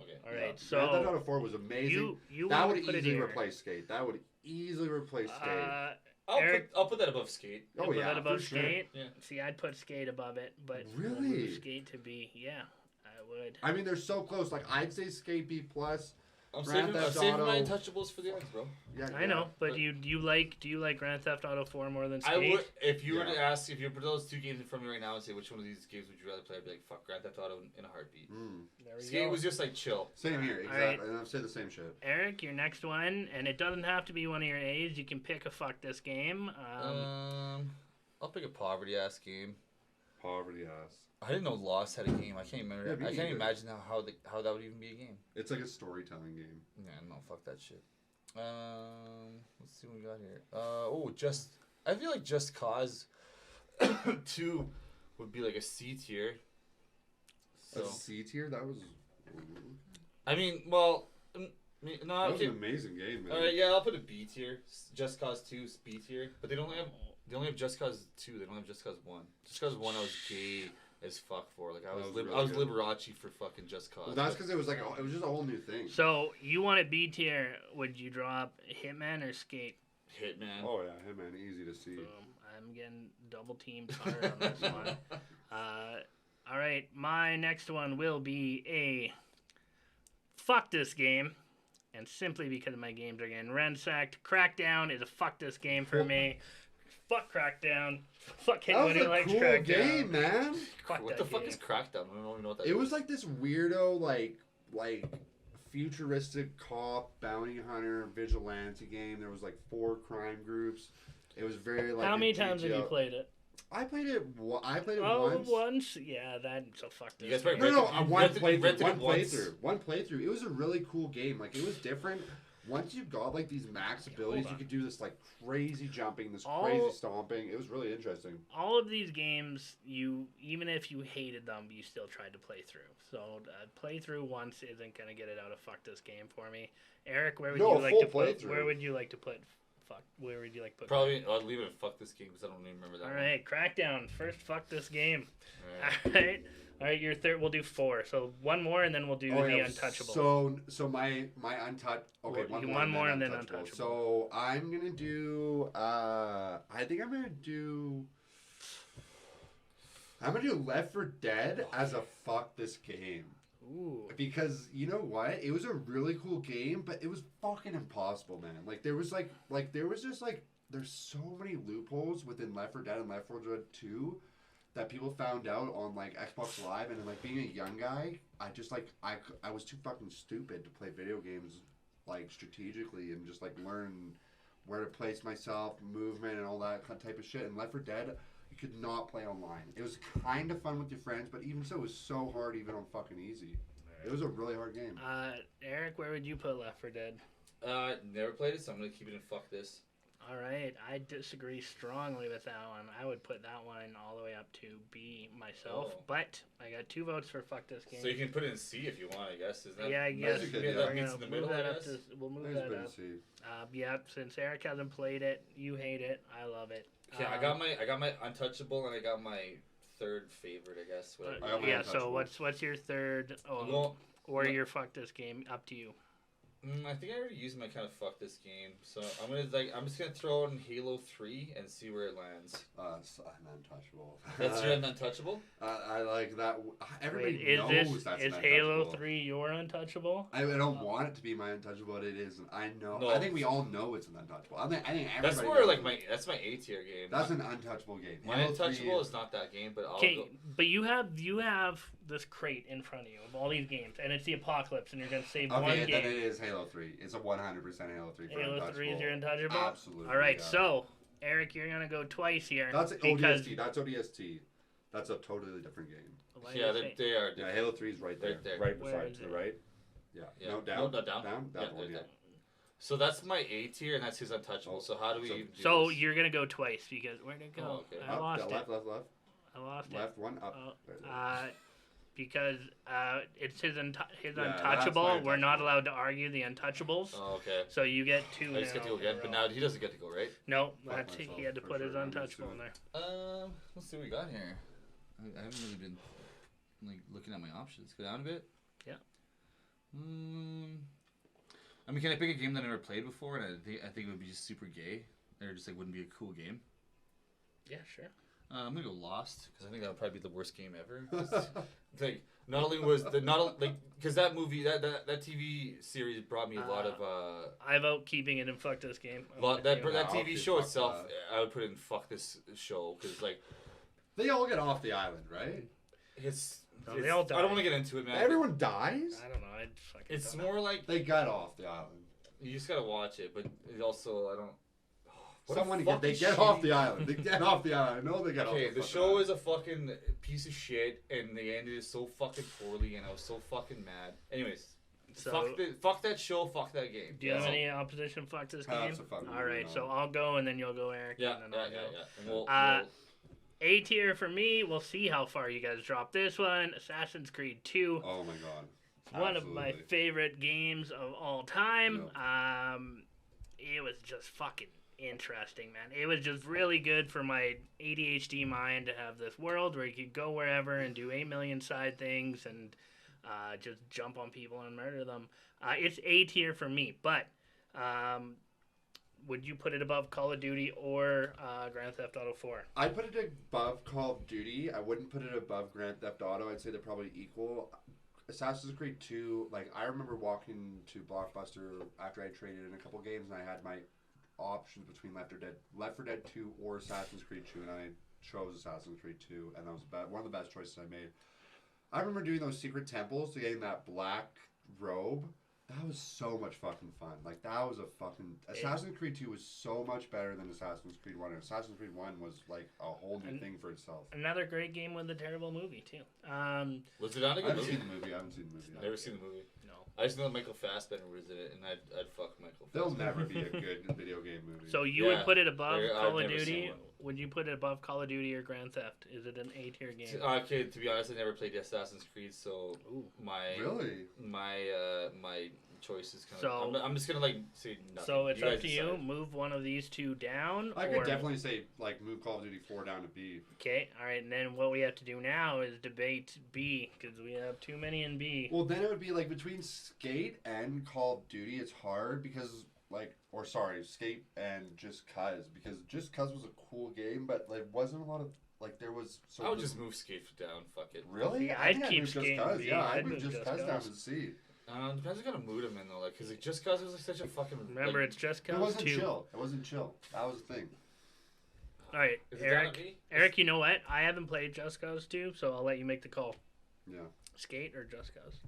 Okay. All Yeah. right. Grand Theft So Auto 4 was amazing. you That want would to put it easily here. replace Skate. That would easily replace Skate. Eric- I'll put that above Skate. Oh put yeah, that above for sure. Skate. Yeah. See, I'd put Skate above it, but Really? we'll move Skate to B. Yeah, I would. I mean, they're so close. Like I'd say Skate B plus. I'm Grand saving Theft my Auto. untouchables for the end, bro. Yeah, I know, but but- do you like Grand Theft Auto 4 more than Skate? I would, if you were to Yeah. ask, if you put those two games in front of me right now and say which one of these games would you rather play, I'd be like, fuck Grand Theft Auto in a heartbeat. There we Skate go. was just like chill. Same here, All exactly. right. And I've said the same shit. Eric, your next one, and it doesn't have to be one of your A's. You can pick a fuck this game. I'll pick a poverty ass game. Poverty ass. I didn't know Lost had a game. I can't remember. Yeah, me I can't either. imagine how that would even be a game. It's like a storytelling game. Yeah, no, fuck that shit. Let's see what we got here. I feel like Just Cause 2 would be like a C tier. So A C tier. That was. I mean, well, no, That was okay. an amazing game, man. All right, yeah, I'll put a B tier. Just Cause 2 is B tier, but they only have Just Cause 2. They don't have Just Cause 1. Just Cause 1, I was gay as fuck for. Like I was, That was I was really good. Liberace for fucking Just Cause. Well, that's but- because it was like it was just a whole new thing. So you want it B tier? Would you drop Hitman or Skate? Hitman. Oh yeah, hey man, easy to see. Boom. I'm getting double teamed hard on this one. All right, my next one will be a fuck this game, and simply because my games are getting ransacked, Crackdown is a fuck this game for me. Fuck Crackdown. Fuck That anyone was who a likes cool Crackdown. game, man. Fuck What that the fuck game. is Crackdown? I don't even know what that It is. was like this weirdo, like futuristic cop, bounty hunter, vigilante game. There was like 4 crime groups. It was very like. How a many times have you GTO. played it? I played it. I played it Oh, once. once? Yeah, that's a fuck You this guys game. No, You one rented playthrough. it once? One playthrough. It was a really cool game. Like it was different. Once you got like these max abilities, on. you could do this like crazy jumping, this All- crazy stomping. It was really interesting. All of these games, even if you hated them, you still tried to play through. So play through once isn't gonna get it out of fuck this game for me. Eric, where would No, you like full to put? playthrough. Where would you like to put? Fuck. Where would you like to put? Probably, I'll leave it at fuck this game because I don't even remember that. All one. right, Crackdown. First, fuck this game. All right. All right. Your third. We'll do 4. So one more, and then we'll do the untouchable. So my untouch. Okay, Well, one more and then untouchable. untouchable. So I'm gonna do. I think I'm gonna do. I'm gonna do Left 4 Dead as a fuck this game. Ooh. Because you know what? It was a really cool game, but it was fucking impossible, man. Like there was there's so many loopholes within Left 4 Dead and Left 4 Dead 2 that people found out on like Xbox Live, and then, like being a young guy, I just like I was too fucking stupid to play video games like strategically and just like learn where to place myself, movement, and all that type of shit. And Left 4 Dead, you could not play online. It was kind of fun with your friends, but even so, it was so hard even on fucking easy. It was a really hard game. Eric, where would you put Left 4 Dead? Never played it, so I'm gonna keep it in fuck this. All right, I disagree strongly with that one. I would put that one all the way up to B myself, Oh. but I got 2 votes for fuck this game. So you can put it in C if you want, I guess. Is that, Yeah, I guess. That, We're that We're meets gonna in the move middle, that I up guess. to. We'll move It's that better up. to see. Yep. Since Eric hasn't played it, you hate it. I love it. Okay, I got my untouchable and I got my third favorite, I guess. Whatever. I got my yeah. So untouchable. what's your third? Well, or my- your fuck this game? Up to you. I think I already used my kind of fuck this game, so I'm just gonna throw in Halo 3 and see where it lands. So I'm untouchable. That's your untouchable. I like that. Everybody Wait, knows that's is an Halo untouchable. 3 your untouchable? I don't want it to be my untouchable, but it is. I know. No. I think we all know it's an untouchable. I think everybody. That's more knows like it. that's my A tier game. That's an untouchable game. My Halo 3 untouchable is not that game, but I'll Okay, go. but you have this crate in front of you of all these games, and it's the apocalypse, and you're gonna save one Okay, game. then it is Halo 3. It's a 100% Halo 3 for Halo untouchable. 3 is your untouchable? Absolutely. All right, yeah. so Eric, you're gonna go twice here. That's because ODST. That's ODST. That's a totally different game. Why Yeah, do you say- they are. Yeah, Different. Halo 3 is right there. Right there. Right Where beside is to the it? right. Yeah. Yeah. No, down. No, not down. Down? That Yeah, one, right yeah. there. So that's my A tier, and that's his untouchable. So how do we? do So this? you're gonna go twice because where'd it go? Oh, okay. I Up, lost it. left. I lost Left one, up. Oh, Right there. because it's his Yeah, that's untouchable. my We're not untouchable. allowed to argue the untouchables. Oh, okay. So you get 2 I just get to go now. again, but now he doesn't get to go, right? No, Fuck that's myself, he had to for put his sure. I'm used untouchable to in it. there. Let's see what we got here. I haven't really been like looking at my options. Go down a bit. Yeah. I mean, can I pick a game that I never played before, and I think it would be just super gay, or just like wouldn't be a cool game? Yeah, sure. I'm gonna go Lost because I think that would probably be the worst game ever. Like not only was the because that movie that TV series brought me a lot of I vote keeping it in fuck this game. I'm lot, with you. that I'll TV say show fuck itself. that. I would put in fuck this show because like They all get off the island, right? it's. No, it's they all I die. don't want to get into it, man. Everyone dies? I don't know. I'd fucking. It's don't more like They got off the island. you just gotta watch it, but it also I don't. What a Someone they fucking get off shitty- the island. They get off the island. I know they get off Okay, the the fucking show island. is a fucking piece of shit, and they ended it so fucking poorly, and I was so fucking mad. Anyways, So, fuck that show, fuck that game. do you have That's all. any opposition? Fuck this game. That's a fucking All right, no. so I'll go and then you'll go, Eric. Yeah, and then yeah, I'll yeah, go. yeah. And we'll, A tier for me. We'll see how far you guys drop this one. Assassin's Creed 2. Oh my god. It's one of my Absolutely. favorite games of all time. It was just fucking interesting, man. It was just really good for my ADHD mind to have this world where you could go wherever and do 8 million side things and just jump on people and murder them. It's A tier for me, but would you put it above Call of Duty or Grand Theft Auto 4? I'd put it above Call of Duty. I wouldn't put it above Grand Theft Auto. I'd say they're probably equal. Assassin's Creed 2, like, I remember walking to Blockbuster after I traded in a couple games and I had my options between Left 4 Dead 2 or Assassin's Creed 2, and I chose Assassin's Creed 2, and that was one of the best choices I made. I remember doing those secret temples to getting that black robe. That was so much fucking fun. Like, that was a fucking... Assassin's Creed 2 was so much better than Assassin's Creed 1. And Assassin's Creed 1 was, like, a whole new thing for itself. Another great game with a terrible movie, too. was it not a I good haven't movie? seen the movie. I haven't seen the movie. Never seen the movie. No. I just know that Michael Fassbender was in it, and I'd fuck Michael There'll Fassbender. never be a good video game movie. So you Yeah. would put it above I've Call of never seen Duty? one. Would you put it above Call of Duty or Grand Theft? Is it an A tier game? Okay, to be honest, I never played Assassin's Creed, so Ooh. my Really? my choice is kind So- of. I'm just gonna like say nothing. So it's You up guys to you. decide. Move one of these two down. I or... could definitely say, like, move Call of Duty 4 down to B. Okay, all right. And then what we have to do now is debate B because we have too many in B. Well, then it would be, like, between Skate and Call of Duty, it's hard because, like, or sorry, Skate and Just Cuz, because Just Cuz was a cool game, but, like, wasn't a lot of, like, there was... So I would just move Skate down. Fuck it. Really? Yeah, I I'd think keep move Just Skate Cuz. B. Yeah, I'd I'd move move Just Just Cuz down Cuz. to C. Depends what kind of mood I'm in though, like, cause like, just cause it was like such a fucking. Remember, like, it's Just It Cause wasn't 2. chill. It wasn't chill. That was the thing. All right, is it down Eric. at me? Eric, you know what? I haven't played Just Cause 2, so I'll let you make the call. Yeah. Skate or Just Cause?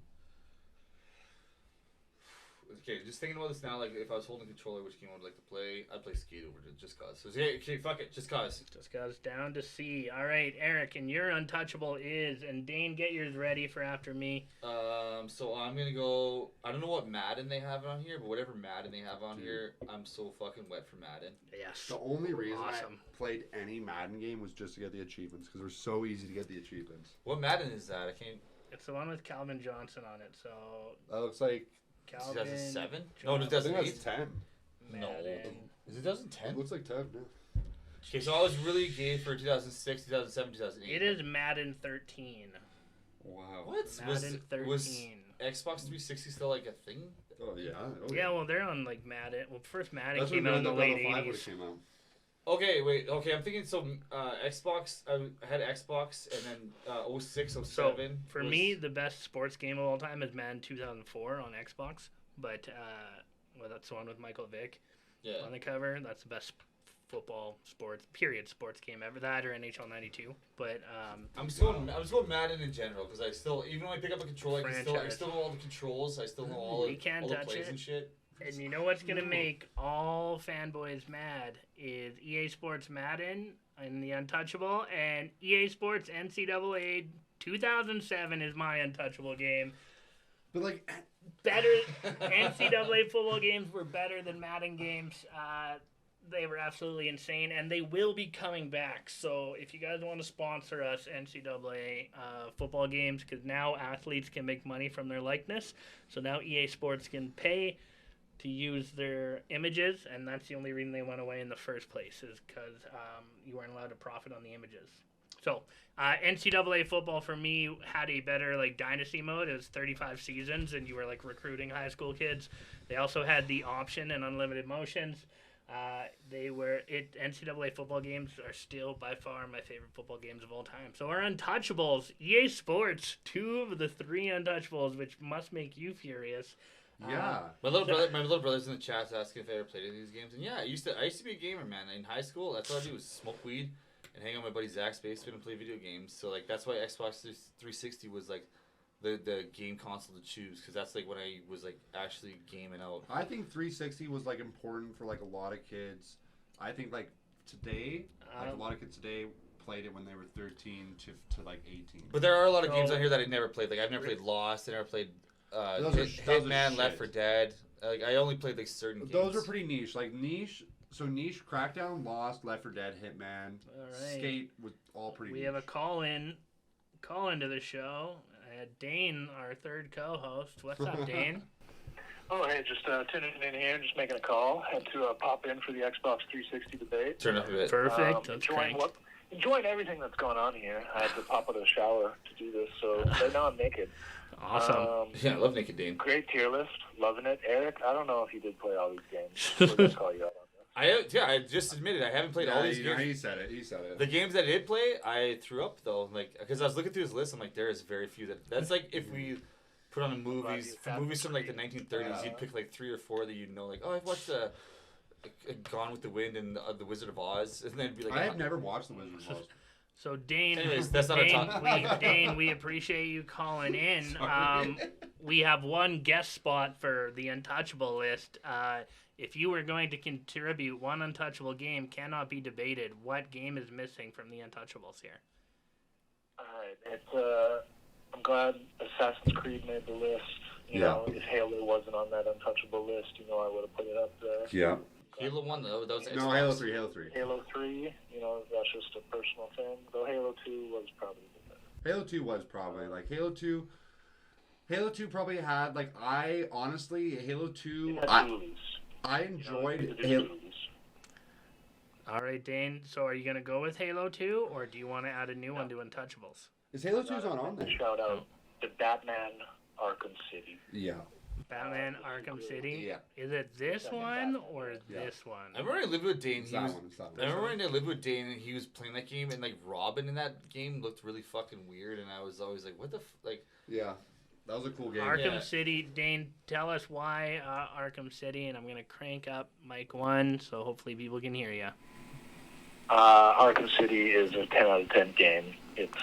okay, just thinking about this now, like if I was holding a controller, which game I would like to play, I'd play Skate over to just cause. So yeah, okay, fuck it, just cause. Just goes down to C. All right, Eric, and your untouchable is, and Dane, get yours ready for after me. So I'm gonna go. I don't know what Madden they have on here, but whatever Madden they have on here, I'm so fucking wet for Madden. Yes. The only reason Awesome. I played any Madden game was just to get the achievements because they're so easy to get the achievements. What Madden is that? I can't. It's the one with Calvin Johnson on it. So That looks like Calvin. 2007? No, I think 2008. that's 10. No, Madden. is it It 2010? looks like 10. Yeah. Okay, so I was really gay for 2006, 2007, 2008. It is Madden 13. Wow. What? Madden 13. Was Xbox 360 still like a thing? Oh yeah. Oh, Yeah, well, they're on like Madden. Well, first Madden That's came when out in the Grand late Theft Auto 5 '80s. came out. Okay, wait. Okay, I'm thinking so. Xbox. I had Xbox, and then 06, 07. So for was- me, the best sports game of all time is Madden 2004 on Xbox. But well, that's the one with Michael Vick yeah. on the cover. That's the best football sports game ever. That or NHL '92. But I'm just going Madden in general because I still, even when I pick up a controller, I Franchise. still know all the controls. I still know all You can't all the touch plays it. and shit. and you know what's gonna make all fanboys mad is EA Sports Madden and the Untouchable, and EA Sports NCAA 2007 is my untouchable game. But like, Better NCAA football games were better than Madden games. They were absolutely insane, and they will be coming back. So if you guys want to sponsor us, NCAA football games, because now athletes can make money from their likeness. So now EA Sports can pay to use their images, and that's the only reason they went away in the first place, is because you weren't allowed to profit on the images. So NCAA football for me had a better like dynasty mode. It was 35 seasons, and you were like recruiting high school kids. They also had the option and unlimited motions. NCAA football games are still by far my favorite football games of all time. So our untouchables, EA Sports, 2 of the 3 untouchables, which must make you furious. yeah. My little brother's in the chat asking if I ever played any of these games, and yeah, I used to be a gamer, man. In high school, that's all I do was smoke weed and hang out with my buddy Zach's basement and play video games. So like that's why Xbox 360 was like the game console to choose, because that's like when I was like actually gaming out. I think 360 was like important for like a lot of kids. I think like today, like a lot of kids today played it when they were 13 to like 18. But there are a lot of games on here that I never played. Like I've never played Lost. I never played Hitman, Left 4 Dead. Like I only played like certain games. Those are pretty niche. Like niche. So niche, Crackdown, Lost, Left 4 Dead, Hitman, All right. Skate was all pretty We niche. have a call into the show. Dane, our third co-host. What's up, Dane? Oh, hey, just tuning in here, just making a call. Had to pop in for the Xbox 360 debate. Turn up a bit. Perfect. That's great. Enjoying everything that's going on here. I had to pop out of the shower to do this, so right now I'm naked. Awesome. Yeah, I love Naked Dane. Great tier list, loving it. Eric, I don't know if you did play all these games. We'll just call you out on this. I just admitted I haven't played all these games. He said it. He said it. The games that I did play, I threw up though, like because I was looking through his list. I'm like, there is very few that's like if we put on movies from like the 1930s, you'd pick like 3 or 4 that you'd know. Like, oh, I've watched Gone with the Wind and the Wizard of Oz, and then it'd be like, I have never watched The Wizard of Oz. So Dane, Anyways, that's not a Dane, we appreciate you calling in. We have one guest spot for the Untouchable list. If you were going to contribute one untouchable game, cannot be debated. What game is missing from the Untouchables here? All right, I'm glad Assassin's Creed made the list. You know, if Halo wasn't on that untouchable list, I would have put it up there. Yeah. Halo 1 though. That was No, Xbox. Halo 3. Halo 3. Halo 3, that's just a personal thing. Though Halo 2 was probably the best. Halo 2 was probably like Halo 2. Halo 2 probably had like Halo 2. I enjoyed Halo. All right, Dane. So are you going to go with Halo 2, or do you want to add a new one to Untouchables? Is Halo 2's not on there? Shout out to Batman Arkham City. Yeah. Batman Arkham City? Yeah. Is it this one or this one? I remember I lived with Dane. It's that one. It's that one. I remember when I lived with Dane and he was playing that game, and like Robin in that game looked really fucking weird, and I was always like, what the like. Yeah. That was a cool game. Arkham City. Dane, tell us why Arkham City, and I'm going to crank up mic 1 so hopefully people can hear you. Arkham City is a 10 out of 10 game. It's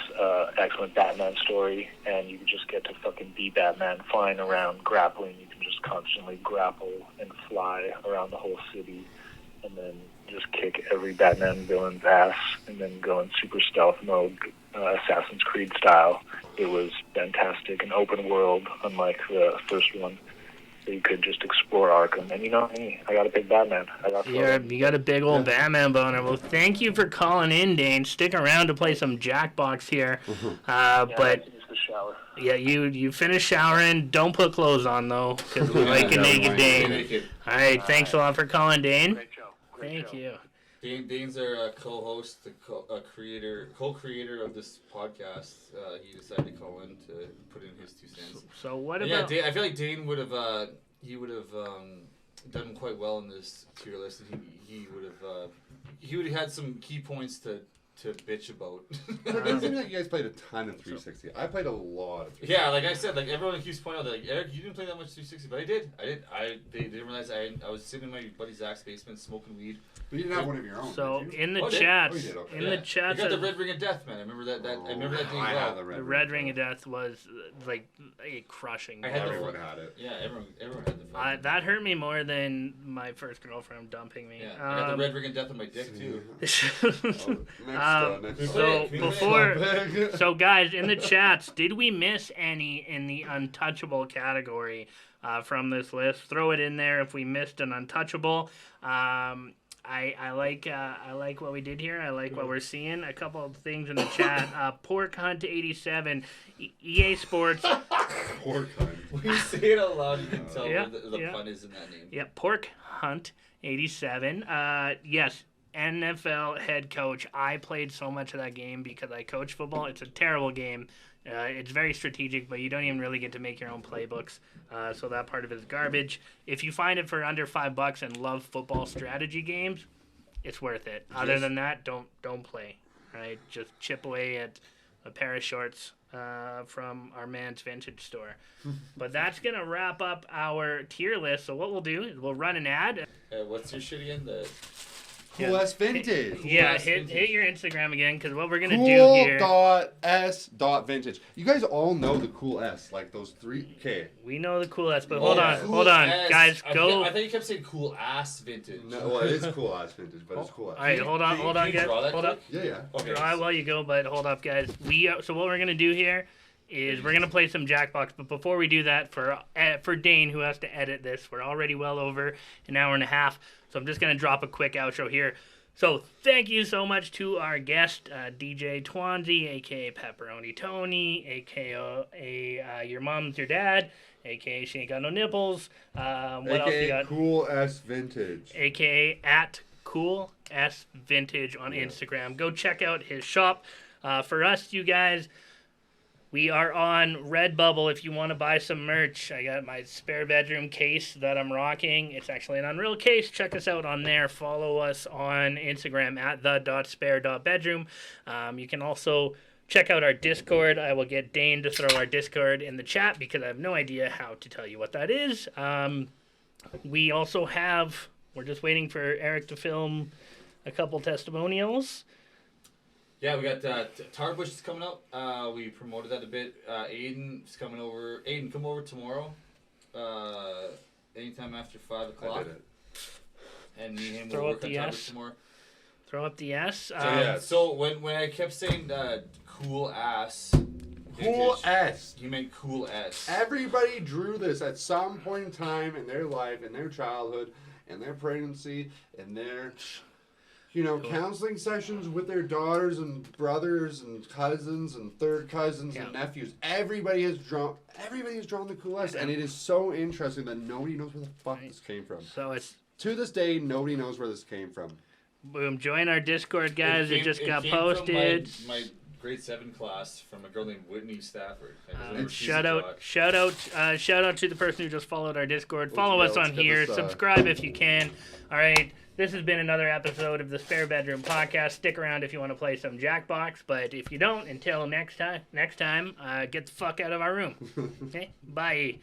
excellent Batman story, and you can just get to fucking be Batman, flying around, grappling. You can just constantly grapple and fly around the whole city, and then just kick every Batman villain's ass, and then go in super stealth mode, Assassin's Creed style. It was fantastic, an open world, unlike the first one. So you could just explore Arkham. And you know me, I got a big Batman. You got a big old Batman boner. Well, thank you for calling in, Dane. Stick around to play some Jackbox here. But use the shower. yeah, you finish showering. Don't put clothes on, though, because we like a naked Dane. All right, thanks a lot for calling, Dane. Great show. Thank you. Dane's our co-host, the co-creator of this podcast. He decided to call in to put in his 2 cents. So what And about... yeah, I feel like Dane would have done quite well in this tier list, and he would have had some key points to bitch about. It doesn't seem like you guys played a ton of 360. I played a lot of 360. Yeah, like I said, like everyone keeps pointing out that, like, Eric, you didn't play that much 360, but I did. They didn't realize I was sitting in my buddy Zach's basement smoking weed. But you didn't have one of your own. So did you? in the Oh, did? chats, Oh, you did, okay. in the chats, You got the Red Ring of Death, man. I remember that. I remember that day I well. had the the Red Ring of Death was like a crushing. I had blow. Everyone had it. Yeah, everyone had the. fucking- That hurt me more than my first girlfriend dumping me. Yeah, I got the Red Ring of Death on my dick too. Next So Can we before, topic. so guys in the chats, did we miss any in the untouchable category from this list? Throw it in there if we missed an untouchable. I like what we did here. I like what we're seeing. A couple of things in the chat. Pork Hunt 87, EA Sports. Pork Hunt. When you say it out loud, you can tell Yeah, the yeah. pun is in that name. Yep, Pork Hunt 87. Yes, NFL head coach. I played so much of that game because I coach football. It's a terrible game. It's very strategic, but you don't even really get to make your own playbooks. So that part of it is garbage. If you find it for under $5 and love football strategy games, it's worth it. Other than that, don't play. Right? Just chip away at a pair of shorts from our man's vintage store. But that's gonna wrap up our tier list. So what we'll do is we'll run an ad. What's your shit again? The Cool.s Vintage. Yeah, Cool.s hit Vintage. your Instagram again, because what we're gonna do here. Cool.s.vintage. You guys all know the Cool S, like those 3. Okay. We know the cool S, but Oh, hold on, Cool.s. guys, go. I thought you kept saying cool ass vintage. No, well, it is Cool.s Vintage, but it's Cool. All right, hold on, Can you guys, draw that hold up. quick? Yeah. Okay. Draw it while you go, but hold up, guys. So what we're gonna do here is we're gonna play some Jackbox, but before we do that, for Dane, who has to edit this, we're already well over an hour and a half, so I'm just gonna drop a quick outro here. So thank you so much to our guest, DJ Twanzy, a.k.a. Pepperoni Tony, a.k.a. Your Mom's Your Dad, a.k.a. She Ain't Got No Nipples. What else you AKA got? Cool.s Vintage. A.k.a. at cool.s Vintage on Instagram. Go check out his shop. For us, you guys, we are on Redbubble if you want to buy some merch. I got my spare bedroom case that I'm rocking. It's actually an Unreal case. Check us out on there. Follow us on Instagram at the.spare.bedroom. You can also check out our Discord. I will get Dane to throw our Discord in the chat because I have no idea how to tell you what that is. We also have, we're just waiting for Eric to film a couple testimonials. Yeah, we got Tarbush is coming up. We promoted that a bit. Aiden's coming over. Aiden, come over tomorrow. Anytime after 5 o'clock. I did it. And me and him Throw will up work on the Tarbush S. tomorrow. Throw up the S. So when I kept saying cool ass, Cool vintage, S. you meant cool S. Everybody drew this at some point in time in their life, in their childhood, in their pregnancy, in their, counseling sessions with their daughters and brothers and cousins and third cousins and nephews. Everybody has drawn the Cool S, and it is so interesting that nobody knows where the fuck this came from. So it's To this day, nobody knows where this came from. boom. Join our Discord, guys. It just got came posted. From my grade 7 class from a girl named Whitney Stafford. Shout out to the person who just followed our Discord. Follow Yeah, us let's on get here. this, Subscribe if you can. All right. This has been another episode of the Spare Bedroom Podcast. Stick around if you want to play some Jackbox, but if you don't, until next time, get the fuck out of our room. Okay? Bye.